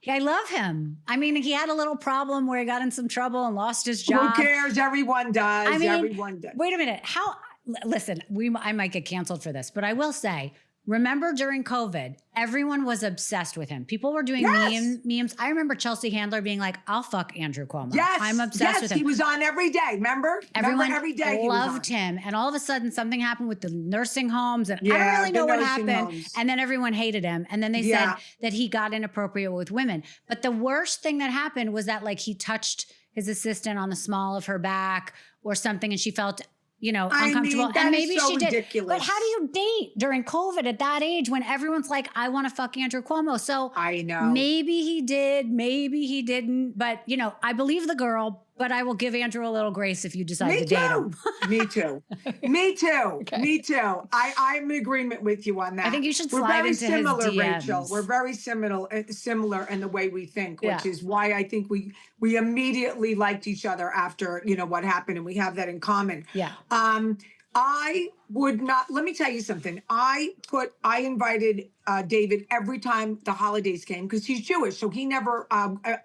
I love him. I mean, he had a little problem where he got in some trouble and lost his job. Who cares? Everyone does. Everyone does. Wait a minute. Listen, I might get canceled for this, but I will say, remember during COVID, everyone was obsessed with him. People were doing memes. I remember Chelsea Handler being like, I'll fuck Andrew Cuomo. Yes. I'm obsessed with him. He was on every day. Remember? Everyone every day loved him. And all of a sudden something happened with the nursing homes. And I don't really know what happened. Homes. And then everyone hated him. And then they said that he got inappropriate with women. But the worst thing that happened was that like he touched his assistant on the small of her back or something. And she felt uncomfortable. And maybe so she ridiculous. did. But how do you date during COVID at that age when everyone's like, I want to fuck Andrew Cuomo? So I know. Maybe he did, maybe he didn't. But, I believe the girl, but I will give Andrew a little grace if you decide to date him. Me too. Me too. Okay. Me too. I'm in agreement with you on that. I think you should slide into his DMs. Rachel. We're very similar in the way we think, which is why I think we immediately liked each other after, what happened, and we have that in common. Yeah. I would not. Let me tell you something. I invited David every time the holidays came because he's Jewish, so he never,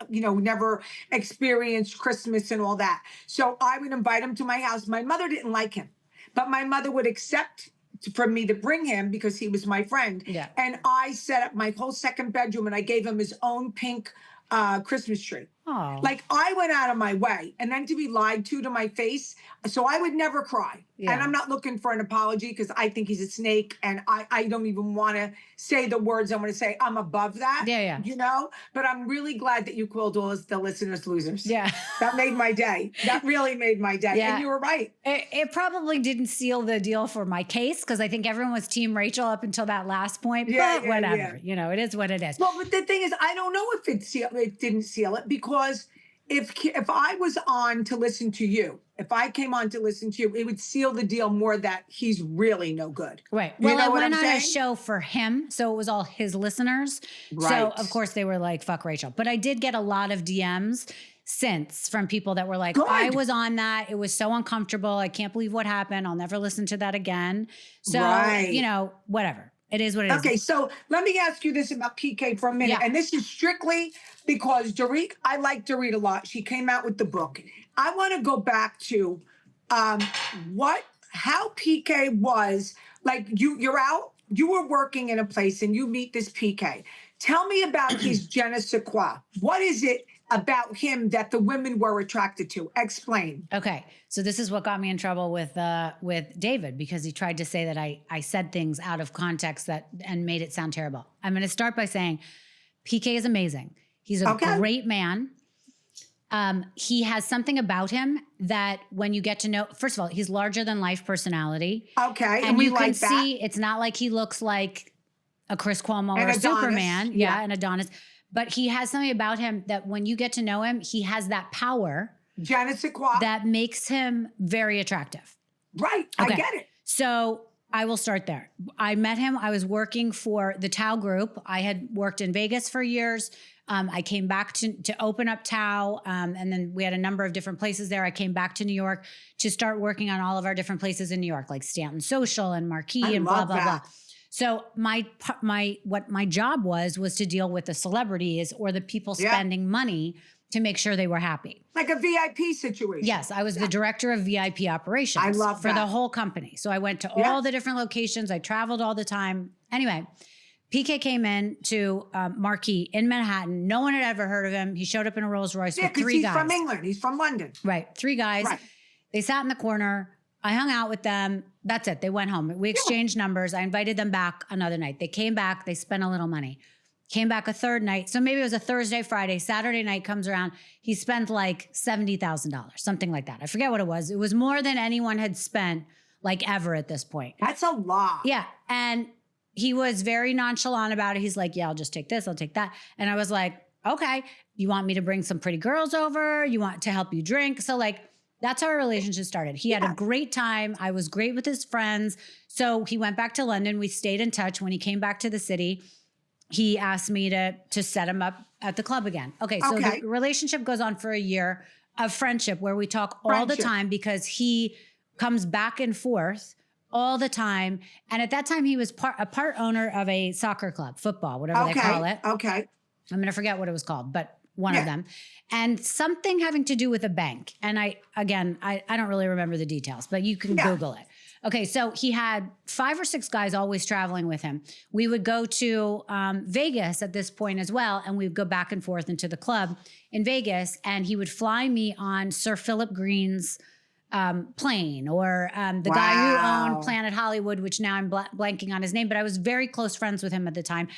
never experienced Christmas and all that. So I would invite him to my house. My mother didn't like him, but my mother would accept for me to bring him because he was my friend. Yeah. And I set up my whole second bedroom, and I gave him his own pink Christmas tree. Oh. Like I went out of my way, and then to be lied to my face. So I would never cry. Yeah. And I'm not looking for an apology because I think he's a snake, and I don't even want to say the words I'm going to say. I'm above that. Yeah. You know, but I'm really glad that you called all the listeners losers. Yeah. That made my day. That really made my day. Yeah. And you were right. It probably didn't seal the deal for my case because I think everyone was Team Rachel up until that last point. But whatever, you know, it is what it is. Well, but the thing is, I don't know if it didn't seal it because if I was on to listen to you, if I came on to listen to you, it would seal the deal more that he's really no good. Right. You Well, know I what went I'm on a saying? show for him, so it was all his listeners. Right. So of course they were like, "Fuck Rachel." But I did get a lot of DMs since from people that were like, Good. "I was on that. It was so uncomfortable. I can't believe what happened. I'll never listen to that again." So Right. you know, whatever. It is what it is. Okay, so let me ask you this about PK for a minute. Yeah. And this is strictly because Dorit, I like Dorit a lot. She came out with the book. I want to go back to how PK was like you're out, you were working in a place and you meet this PK. Tell me about his je ne sais quoi. What is it about him that the women were attracted to? Explain. Okay, so this is what got me in trouble with David because he tried to say that I said things out of context and made it sound terrible. I'm going to start by saying PK is amazing. He's a great man. He has something about him that when you get to know, first of all, he's larger than life personality. Okay, and we you like can that. see it's not like he looks like a Chris Cuomo An or a Adonis. Superman. Yeah. An Adonis. But he has something about him that when you get to know him, he has that power Je ne sais quoi. that makes him very attractive. Right, Okay. I get it. So I will start there. I met him. I was working for the Tao Group. I had worked in Vegas for years. I came back to open up Tao, and then we had a number of different places there. I came back to New York to start working on all of our different places in New York, like Stanton Social and Marquee and blah, blah, blah. So what my job was to deal with the celebrities or the people spending money to make sure they were happy. Like a VIP situation. Yes, I was the director of VIP operations. I love for that. the whole company. So I went to all the different locations. I traveled all the time. Anyway, PK came in to Marquee in Manhattan. No one had ever heard of him. He showed up in a Rolls Royce with three guys. He's from England. He's from London. Right, three guys. Right. They sat in the corner. I hung out with them. That's it. They went home. We exchanged numbers. I invited them back another night. They came back. They spent a little money. Came back a third night. So maybe it was a Thursday, Friday, Saturday night comes around. He spent like $70,000, something like that. I forget what it was. It was more than anyone had spent like ever at this point. That's a lot. Yeah. And he was very nonchalant about it. He's like, yeah, I'll just take this. I'll take that. And I was like, okay, you want me to bring some pretty girls over? You want to help you drink? So like, that's how our relationship started. He had a great time. I was great with his friends. So he went back to London. We stayed in touch. When he came back to the city, he asked me to set him up at the club again. Okay, so the relationship goes on for a year of friendship where we talk all the time because he comes back and forth all the time. And at that time, he was a part owner of a soccer club, football, whatever they call it. Okay. I'm going to forget what it was called, but one of them. And something having to do with a bank. And I don't really remember the details, but you can Google it. Okay, so he had 5 or 6 guys always traveling with him. We would go to Vegas at this point as well, and we would go back and forth into the club in Vegas, and he would fly me on Sir Philip Green's plane or the guy who owned Planet Hollywood, which now I'm blanking on his name, but I was very close friends with him at the time.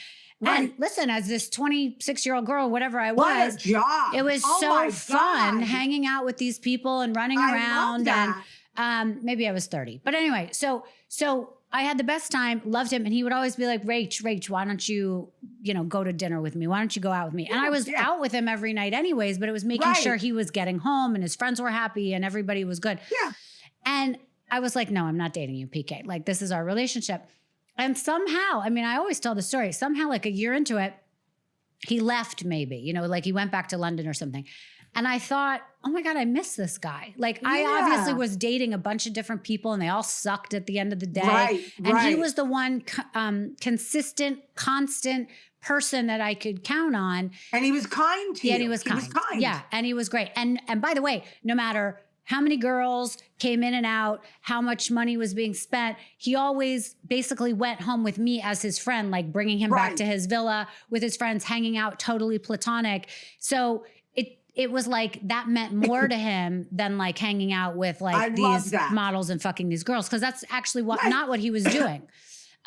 Right. And listen, as this 26-year-old girl, whatever I was, What a job. it was so fun hanging out with these people and running around. And maybe I was 30. But anyway, so I had the best time, loved him. And he would always be like, Rach, why don't you, go to dinner with me? Why don't you go out with me? And I was out with him every night anyways, but it was making sure he was getting home and his friends were happy and everybody was good. Yeah. And I was like, no, I'm not dating you, PK. Like, this is our relationship. And somehow, I always tell the story, somehow like a year into it, he left maybe, like he went back to London or something. And I thought, oh my God, I miss this guy. Like I obviously was dating a bunch of different people and they all sucked at the end of the day. And he was the one consistent, constant person that I could count on. And he was kind to you. Yeah, and he was kind. Yeah, and he was great. And by the way, no matter how many girls came in and out, how much money was being spent, he always basically went home with me as his friend, like bringing him back to his villa with his friends, hanging out, totally platonic. So it was like that meant more to him than like hanging out with like these models and fucking these girls, because that's actually not what he was doing.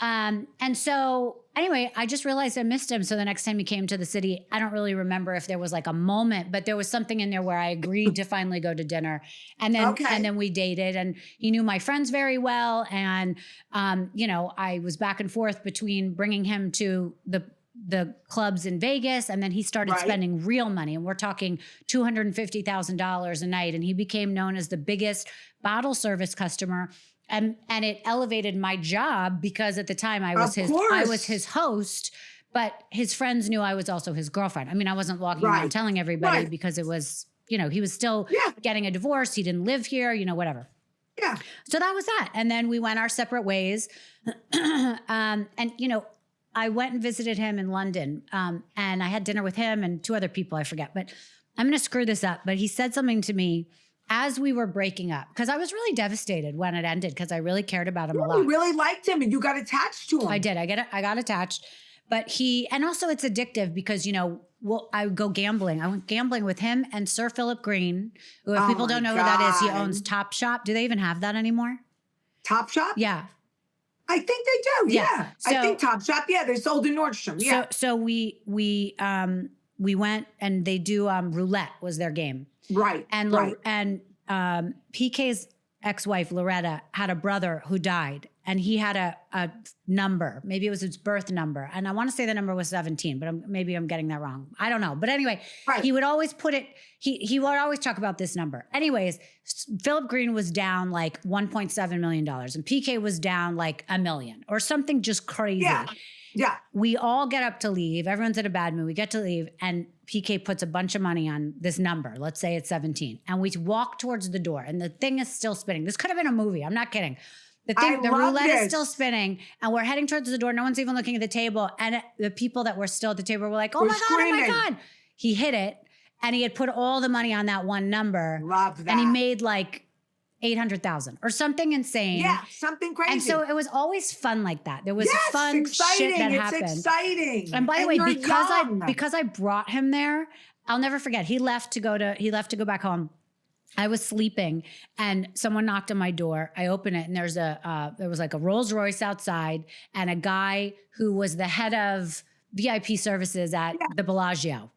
And so anyway, I just realized I missed him. So the next time he came to the city, I don't really remember if there was like a moment, but there was something in there where I agreed to finally go to dinner. And then we dated, and he knew my friends very well. And, you know, I was back and forth between bringing him to the clubs in Vegas, and then he started spending real money, and we're talking $250,000 a night, and he became known as the biggest bottle service customer, and it elevated my job because at the time I was his host, but his friends knew I was also his girlfriend. I mean, I wasn't walking around telling everybody because it was, you know, he was still getting a divorce, he didn't live here, you know, whatever. Yeah. So that was that, and then we went our separate ways, and you know, I went and visited him in London, and I had dinner with him and 2 other people, I forget, but I'm going to screw this up. But he said something to me as we were breaking up, because I was really devastated when it ended, because I really cared about him a lot. You really liked him and you got attached to him. I did. I got attached. But and also it's addictive because, you know, I would go gambling. I went gambling with him and Sir Philip Green, who, if people don't know who that is, he owns Top Shop. Do they even have that anymore? Top Shop? Yeah. I think they do. Yeah. So, I think Top Shop. Yeah. They're sold in Nordstrom. Yeah. So we went, and they do roulette was their game. Right. And PK's ex-wife, Loretta, had a brother who died, and he had a number. Maybe it was his birth number. And I want to say the number was 17, but maybe I'm getting that wrong. I don't know. But anyway, he would always put it, he would always talk about this number. Anyways, Philip Green was down like $1.7 million, and PK was down like $1 million or something just crazy. Yeah. Yeah. We all get up to leave. Everyone's in a bad mood. We get to leave, and PK puts a bunch of money on this number. Let's say it's 17. And we walk towards the door, and the thing is still spinning. This could have been a movie. I'm not kidding. The roulette is still spinning, and we're heading towards the door. No one's even looking at the table. And the people that were still at the table were like, oh my God. He hit it, and he had put all the money on that one number. Love that. And he made like 800,000 or something insane. Yeah, something crazy. And so it was always fun like that. There was fun shit that happened. It's exciting. And by the way, because I brought him there, I'll never forget. He left to go back home. I was sleeping, and someone knocked on my door. I open it, and there was like a Rolls Royce outside, and a guy who was the head of VIP services at the Bellagio.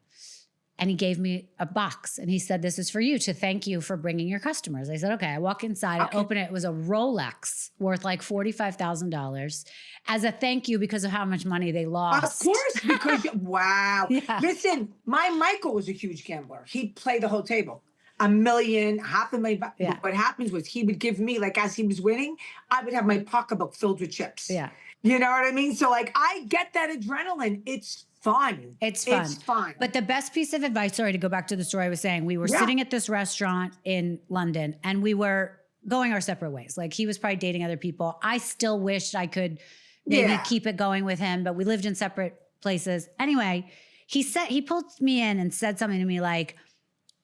And he gave me a box, and he said, this is for you, to thank you for bringing your customers. I said, okay. I walk inside, I open it. It was a Rolex worth like $45,000 as a thank you because of how much money they lost. Of course, because, wow. Yeah. Listen, my Michael was a huge gambler. He'd play the whole table. $1 million, $500,000. Yeah. What happens was he would give me, like, as he was winning, I would have my pocketbook filled with chips. Yeah. You know what I mean? So, like, I get that adrenaline. It's fun. It's fun. It's fun. But the best piece of advice, sorry to go back to the story I was saying, we were sitting at this restaurant in London, and we were going our separate ways. Like, he was probably dating other people. I still wished I could maybe keep it going with him, but we lived in separate places. Anyway, he pulled me in and said something to me like,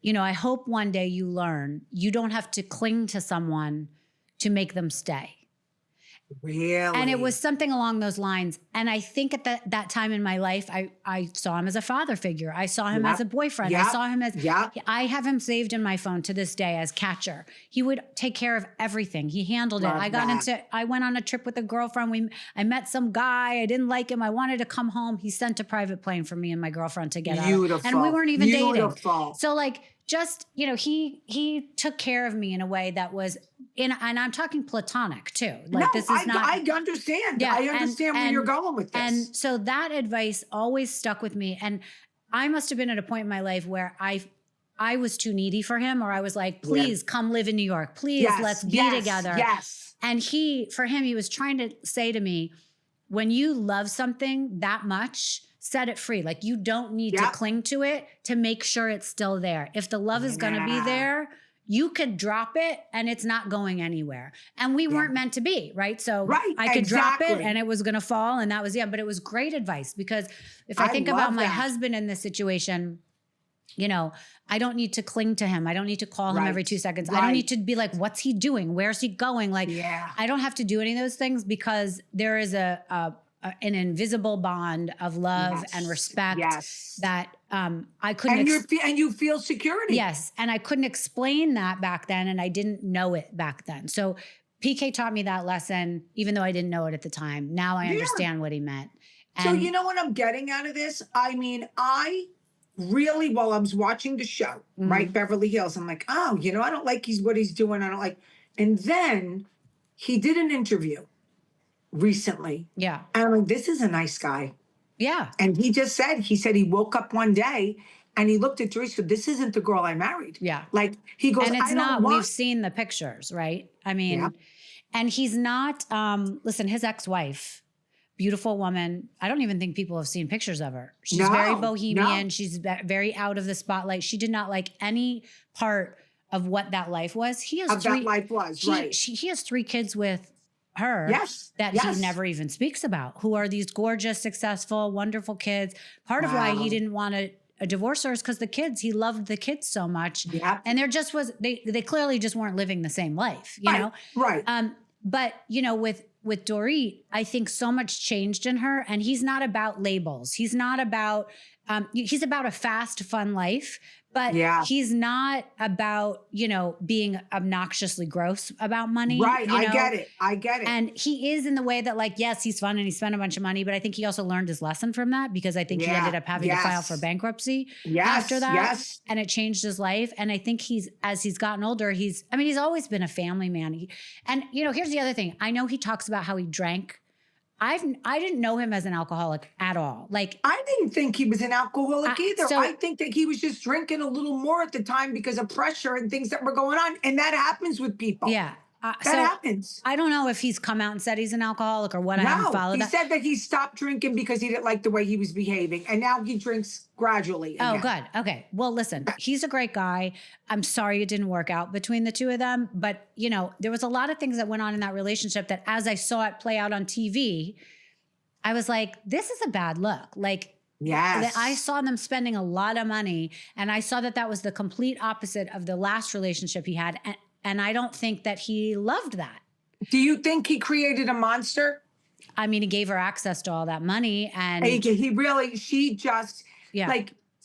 you know, I hope one day you learn you don't have to cling to someone to make them stay. Really? And it was something along those lines. And I think at that time in my life, I saw him as a father figure. I saw him as a boyfriend. I saw him as, I have him saved in my phone to this day as Catcher. He would take care of everything. He handled it. I went on a trip with a girlfriend. I met some guy. I didn't like him. I wanted to come home. He sent a private plane for me and my girlfriend to get out. And we weren't even dating. So like, just, you know, he took care of me in a way that was and I'm talking platonic too. Like, this is not. I understand. Yeah, I understand where you're going with this. And so that advice always stuck with me. And I must have been at a point in my life where I was too needy for him, or I was like, please come live in New York. Please, let's be together. Yes. And he was trying to say to me, when you love something that much, set it free. Like you don't need to cling to it to make sure it's still there. If the love is going to be there, you could drop it and it's not going anywhere. And we weren't meant to be, right? So I could drop it and it was going to fall, and that was, but it was great advice, because if I think about my husband in this situation, you know, I don't need to cling to him. I don't need to call him every 2 seconds. I don't need to be like, what's he doing? Where's he going? Like, I don't have to do any of those things, because there is an invisible bond of love and respect that I couldn't. And you feel security. Yes. And I couldn't explain that back then, and I didn't know it back then. So PK taught me that lesson, even though I didn't know it at the time. Now I understand what he meant. And so you know what I'm getting out of this? I mean, I really, while I was watching the show, right, Beverly Hills, I'm like, oh, you know, I don't like what he's doing. I don't like. And then he did an interview recently. Yeah. And I'm like, this is a nice guy. Yeah. And he said he woke up one day and he looked at Teresa, this isn't the girl I married. Yeah. Like he goes, and it's not, we've seen the pictures, right? I mean, and he's not, listen, his ex-wife, beautiful woman. I don't even think people have seen pictures of her. She's very bohemian. She's very out of the spotlight. She did not like any part of what that life was. He has he has 3 kids with her that he never even speaks about, who are these gorgeous, successful, wonderful kids. Part of why he didn't want to divorce her is because the kids, he loved the kids so much. And there just was, they clearly just weren't living the same life, you know? Right. But, you know, with Dorit, I think so much changed in her, and he's not about labels. He's not about, he's about a fast, fun life, but he's not about, you know, being obnoxiously gross about money. Right. You know? I get it. And he is in the way that, like, yes, he's fun and he spent a bunch of money, but I think he also learned his lesson from that, because I think he ended up having to file for bankruptcy after that. And it changed his life. And I think as he's gotten older, he's always been a family man. And, you know, here's the other thing. I know he talks about how he drank. I didn't know him as an alcoholic at all. Like, I didn't think he was an alcoholic either. I think that he was just drinking a little more at the time because of pressure and things that were going on. And that happens with people. Yeah. That happens. I don't know if he's come out and said he's an alcoholic or what. I haven't followed that. He said that he stopped drinking because he didn't like the way he was behaving. And now he drinks gradually again. Oh, good. Okay. Well, listen, he's a great guy. I'm sorry it didn't work out between the two of them. But, you know, there was a lot of things that went on in that relationship that, as I saw it play out on TV, I was like, this is a bad look. Like, I saw them spending a lot of money, and I saw that was the complete opposite of the last relationship he had. And I don't think that he loved that. Do you think he created a monster? I mean, he gave her access to all that money, and like,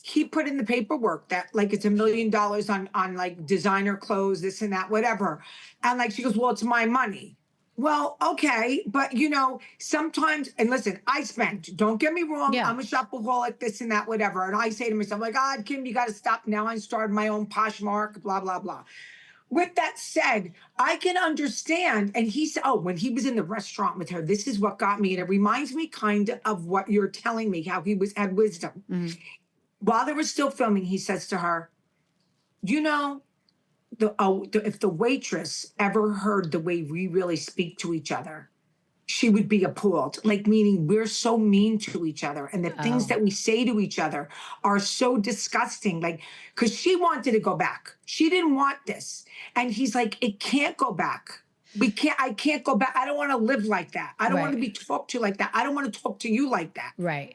he put in the paperwork that, like, it's $1 million on like designer clothes, this and that, whatever. And like, she goes, well, it's my money. Well, okay. But, you know, sometimes, and listen, don't get me wrong. I'm a shopaholic, this and that, whatever. And I say to myself, like, God, Kim, you got to stop now. I started my own Poshmark, blah, blah, blah. With that said, I can understand. And he said, when he was in the restaurant with her, this is what got me. And it reminds me kind of what you're telling me, how he had wisdom. Mm-hmm. While they were still filming, he says to her, you know, if the waitress ever heard the way we really speak to each other, she would be appalled. Like, meaning we're so mean to each other. And the things that we say to each other are so disgusting. Like, because she wanted to go back. She didn't want this. And he's like, it can't go back. I can't go back. I don't want to live like that. I don't want to be talked to like that. I don't want to talk to you like that. Right.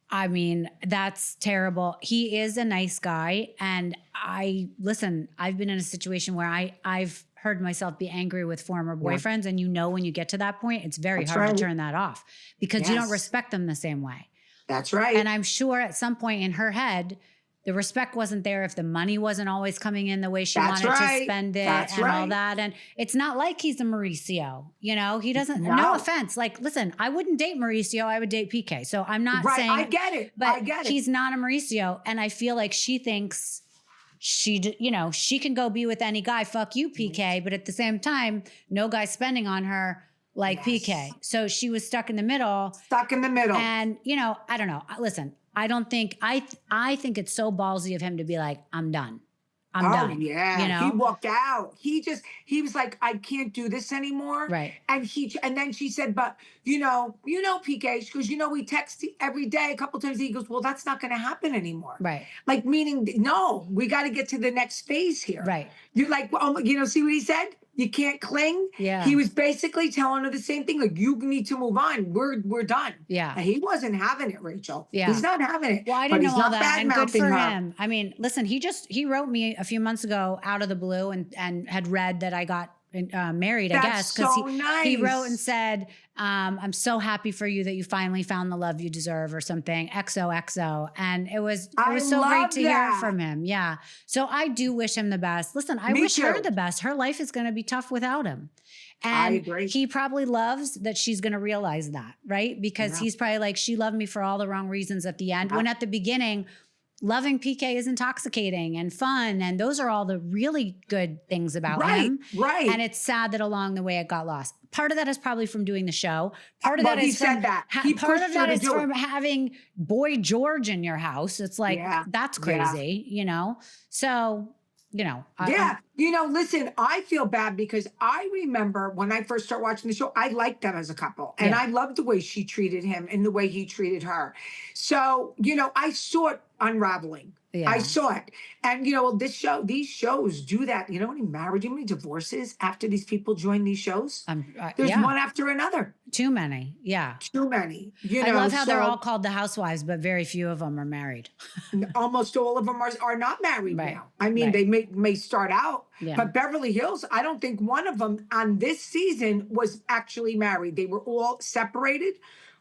I mean, that's terrible. He is a nice guy. And I've been in a situation where I've heard myself be angry with former boyfriends. And you know, when you get to that point, it's very hard to turn that off, because you don't respect them the same way. That's right. And I'm sure at some point in her head, the respect wasn't there if the money wasn't always coming in the way she wanted to spend it all that. And it's not like he's a Mauricio, you know, he doesn't, no offense. Like, listen, I wouldn't date Mauricio. I would date PK. So I'm not saying, I get it. But he's not a Mauricio. And I feel like she thinks she can go be with any guy. Fuck you, PK. But at the same time, no guy spending on her like PK. So she was stuck in the middle. And, you know, I don't know. Listen, I think it's so ballsy of him to be like, I'm done. I'm done. Yeah. You know? He walked out. He was like, I can't do this anymore. Right. And then she said, but PK, she goes, we text every day, a couple times. He goes, well, that's not going to happen anymore. Right. Like, meaning, no, we got to get to the next phase here. Right. You're like, see what he said? You can't cling. Yeah. He was basically telling her the same thing. Like, you need to move on. We're done. Yeah. And he wasn't having it, Rachel. Yeah. He's not having it. Well, I didn't know all that. And good for her. him. I mean, listen, he wrote me a few months ago out of the blue and had read that I got married, I guess. That's so nice. He wrote and said, I'm so happy for you that you finally found the love you deserve or something, XOXO. And it was so great to hear from him. Yeah. So I do wish him the best. Listen, I wish her the best. Her life is going to be tough without him. And I agree. He probably loves that she's going to realize that, right? Because he's probably like, she loved me for all the wrong reasons at the end. When at the beginning, loving PK is intoxicating and fun. And those are all the really good things about him. Right. And it's sad that along the way it got lost. Part of that is probably from doing the show. Part of that is from, part of that is from having Boy George in your house. It's like, that's crazy, So, listen, I feel bad because I remember when I first started watching the show, I liked them as a couple. And I loved the way she treated him and the way he treated her. So, I saw it unraveling. Yeah. I saw it. And, these shows do that. You know how many marriages, how many divorces after these people join these shows? There's one after another. Too many. Yeah. Too many. I love how they're all called the Housewives, but very few of them are married. Almost all of them are not married now. I mean, they may start out, but Beverly Hills, I don't think one of them on this season was actually married. They were all separated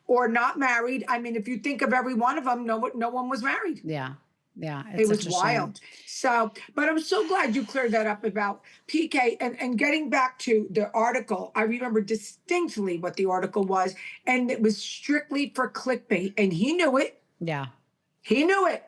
or not married. I mean, if you think of every one of them, no one was married. Yeah. Yeah. It was wild. So, but I'm so glad you cleared that up about PK and getting back to the article. I remember distinctly what the article was, and it was strictly for clickbait, and he knew it. Yeah. He knew it.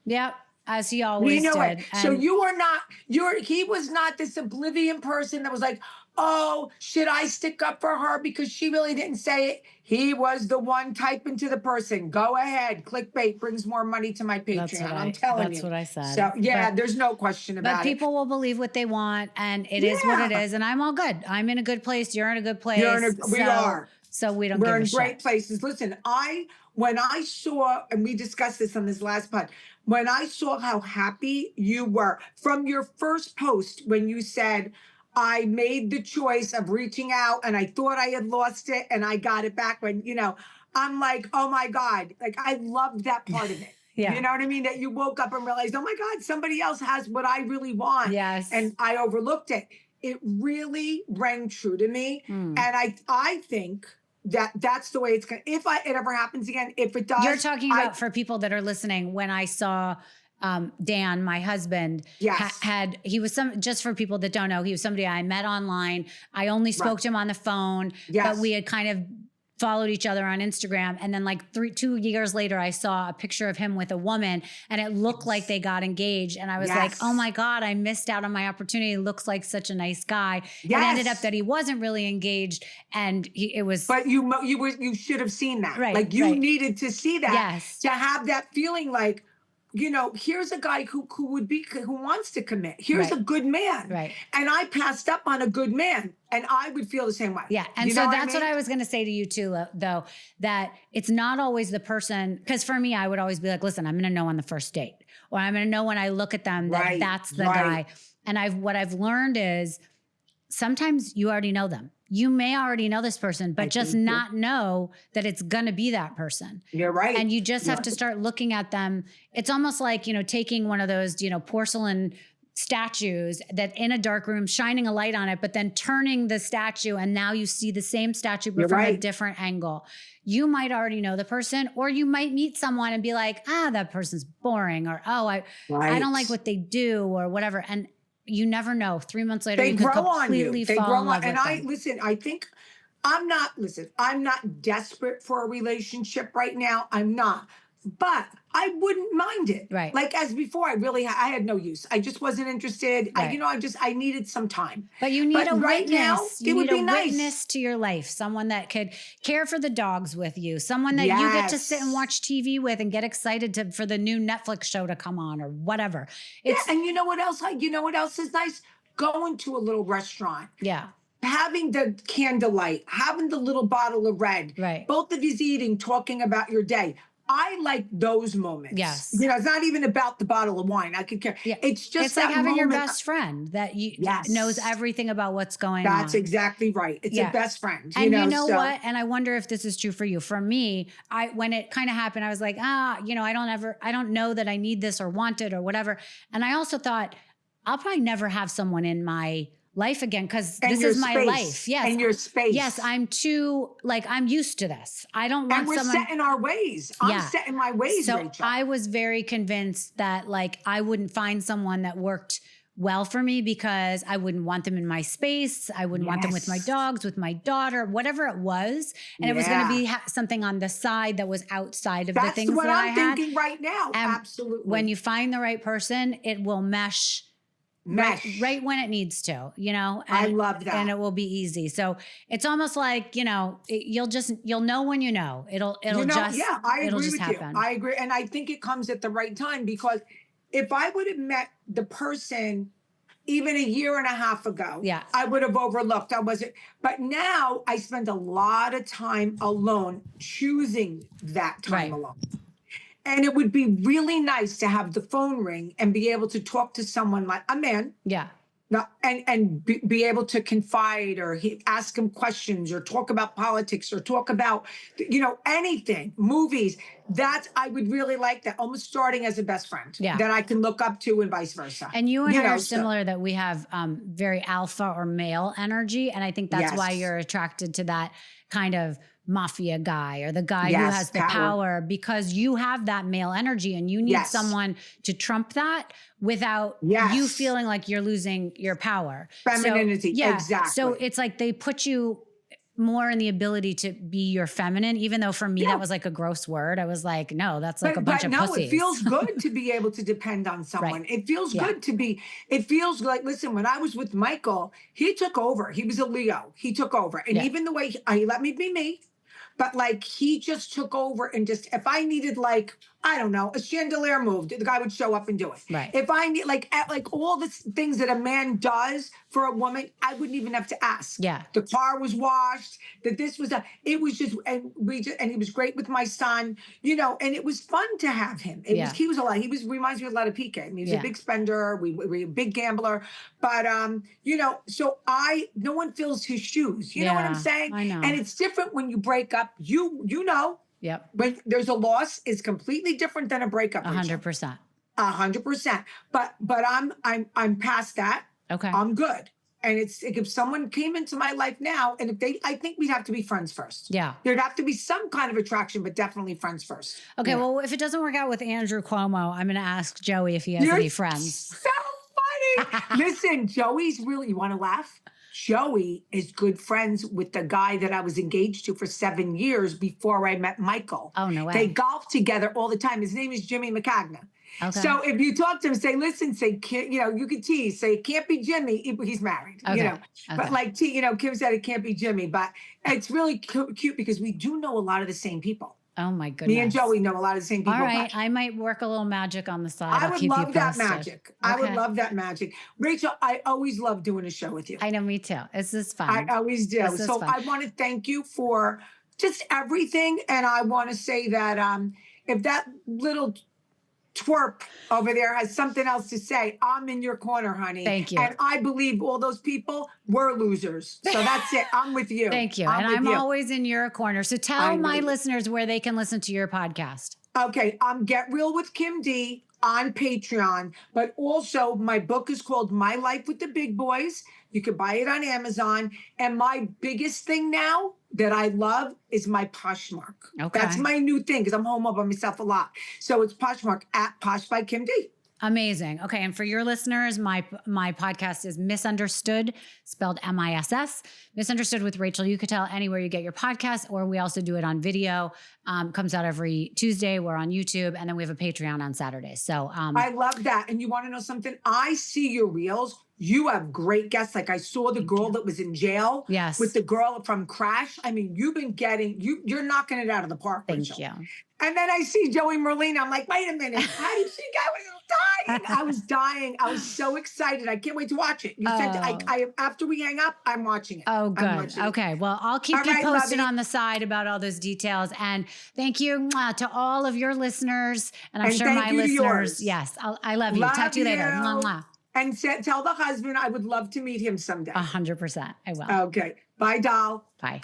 Yep. As he always did. It. So he was not this oblivion person that was like, oh, should I stick up for her because she really didn't say it? He was the one typing to the person. Go ahead. Clickbait brings more money to my Patreon. I'm telling you. That's what I said. So, there's no question about it. But people will believe what they want, and it is what it is. And I'm all good. I'm in a good place. You're in a good place. We are. So we don't We're give a shit. We're in great places. Listen, when I saw, and we discussed this on this last pod, when I saw how happy you were from your first post when you said, I made the choice of reaching out and I thought I had lost it and I got it back when, I'm like, oh my God, like I loved that part of it. Yeah. You know what I mean? That you woke up and realized, oh my God, somebody else has what I really want. Yes. And I overlooked it. It really rang true to me. And I think that's the way it's going to, if it ever happens again, if it does. You're talking about for people that are listening, when I saw Dan, my husband, he was just for people that don't know, he was somebody I met online. I only spoke to him on the phone, but we had kind of followed each other on Instagram. And then like 2 years later, I saw a picture of him with a woman and it looked like they got engaged. And I was like, oh my God, I missed out on my opportunity. He looks like such a nice guy. It ended up that he wasn't really engaged and it was. But you should have seen that. Right. Like you needed to see that. Yes. To have that feeling like, here's a guy who wants to commit. Here's a good man. Right. And I passed up on a good man and I would feel the same way. Yeah. And so that's what I was going to say to you too, though, that it's not always the person, because for me, I would always be like, listen, I'm going to know on the first date, or I'm going to know when I look at them that that's the guy. And what I've learned is sometimes you already know them. You may already know this person, but just not know that it's going to be that person. You're right. And you just have to start looking at them. It's almost like, taking one of those, porcelain statues that in a dark room, shining a light on it, but then turning the statue and now you see the same statue, but from a different angle. You might already know the person, or you might meet someone and be like, that person's boring, or, I don't like what they do, or whatever. And you never know. 3 months later, you could completely fall in love with them. I think I'm not desperate for a relationship right now. I'm not. but I wouldn't mind it. Right. Like as before, I had no use. I just wasn't interested. Right. I needed some time. But you need a right now, witness. it You would need be a nice. witness to your life, someone that could care for the dogs with you, someone that you get to sit and watch TV with and get excited for the new Netflix show to come on or whatever. And you know what else? You know what else is nice? Going to a little restaurant. Yeah. Having the candlelight, having the little bottle of red. Right. Both of you eating, talking about your day. I like those moments. Yes. You know, it's not even about the bottle of wine. I could care. Yeah. It's just it's like that having moment. your best friend that knows everything about what's going on. That's exactly right. It's a best friend. And you know what? And I wonder if this is true for you. For me, when it kind of happened, I was like, I don't know that I need this or want it or whatever. And I also thought, I'll probably never have someone in my life again because this is my life. Yes. And your space. Yes. I'm used to this. I don't want someone. And we're set in our ways. I'm set in my ways, so Rachel. I was very convinced that I wouldn't find someone that worked well for me because I wouldn't want them in my space. I wouldn't want them with my dogs, with my daughter, whatever it was. And it was going to be something on the side that was outside of the things that I had. That's what I'm thinking right now. And absolutely. when you find the right person, it will mesh. Right when it needs to, I love that. And it will be easy. So it's almost like, you'll know when you know. It'll I agree with happen. you. I agree. And I think it comes at the right time because if I would have met the person even a year and a half ago, I would have overlooked. But now I spend a lot of time alone choosing that time alone. And it would be really nice to have the phone ring and be able to talk to someone like a man. Yeah. And be able to confide or ask him questions or talk about politics or talk about, anything, movies. I would really like that, almost starting as a best friend that I can look up to and vice versa. And you and I are similar that we have very alpha or male energy. And I think that's why you're attracted to that kind of mafia guy or the guy who has the power because you have that male energy and you need someone to trump that without you feeling like you're losing your power. Femininity. Exactly. So it's like they put you more in the ability to be your feminine, even though for me that was like a gross word. I was like, no, that's like a bunch of pussies. It feels good to be able to depend on someone. It feels good to be, it feels like, listen, when I was with Michael, he took over. He was a Leo. He took over. And even the way he let me be me, but he just took over and just, if I needed I don't know, a chandelier moved, the guy would show up and do it. Right. If I need all the things that a man does for a woman, I wouldn't even have to ask. Yeah. The car was washed, that this was it was just, and he was great with my son, and it was fun to have him. He was a lot. Reminds me a lot of PK. I mean, he was a big spender. We a big gambler, but so no one fills his shoes. You know what I'm saying? I know. And it's different when you break up. You know. Yep. When there's a loss, is completely different than a breakup. 100%. 100%. But I'm past that. Okay. I'm good. And it's if someone came into my life now, and I think we'd have to be friends first. Yeah. There'd have to be some kind of attraction, but definitely friends first. Okay. Well, if it doesn't work out with Andrew Cuomo, I'm going to ask Joey if he has any friends. So funny. Listen, Joey's really. You want to laugh? Joey is good friends with the guy that I was engaged to for 7 years before I met Michael. Oh, no way. They golf together all the time. His name is Jimmy McCagna. Okay. So if you talk to him, say, listen, you could tease, say, it can't be Jimmy. He's married, Okay. But Kim said it can't be Jimmy. But it's really cute because we do know a lot of the same people. Oh my goodness. Me and Joey know a lot of the same people. All right. I might work a little magic on the side. I would love that magic. Okay. I would love that magic. Rachel, I always love doing a show with you. I know, me too. This is fun. I always do. So I want to thank you for just everything. And I want to say that if that little twerp over there has something else to say, I'm in your corner, honey. Thank you. And I believe all those people were losers. So that's it. I'm with you. Thank you. I'm always in your corner. So tell my listeners where they can listen to your podcast. Okay. Get Real with Kim D on Patreon, but also my book is called My Life with the Big Boys. You can buy it on Amazon. And my biggest thing now that I love is my Poshmark. Okay. That's my new thing because I'm home all by myself a lot. So it's Poshmark at Posh by Kim D. Amazing. Okay. And for your listeners, my podcast is Misunderstood, spelled MISS, Misunderstood with Rachel Uchitel, anywhere you get your podcast, or we also do it on video. Comes out every Tuesday. We're on YouTube, and then we have a Patreon on Saturdays. So I love that. And you want to know something? I see your reels. You have great guests. Like I saw the girl that was in jail. Yes. With the girl from Crash. I mean, you've been getting, you're knocking it out of the park. Thank Rachel. you. And then I see Joey Merlina. I'm like, wait a minute. How did she go? I was dying. I was so excited. I can't wait to watch it. You said I after we hang up, I'm watching it. Oh, good. Okay. Well, I'll keep you posted on the side about all those details. And thank you to all of your listeners. And I'm sure my listeners. Yes. I love you. Talk to you later. Mwah, mwah. And tell the husband I would love to meet him someday. 100%. I will. Okay. Bye, doll. Bye.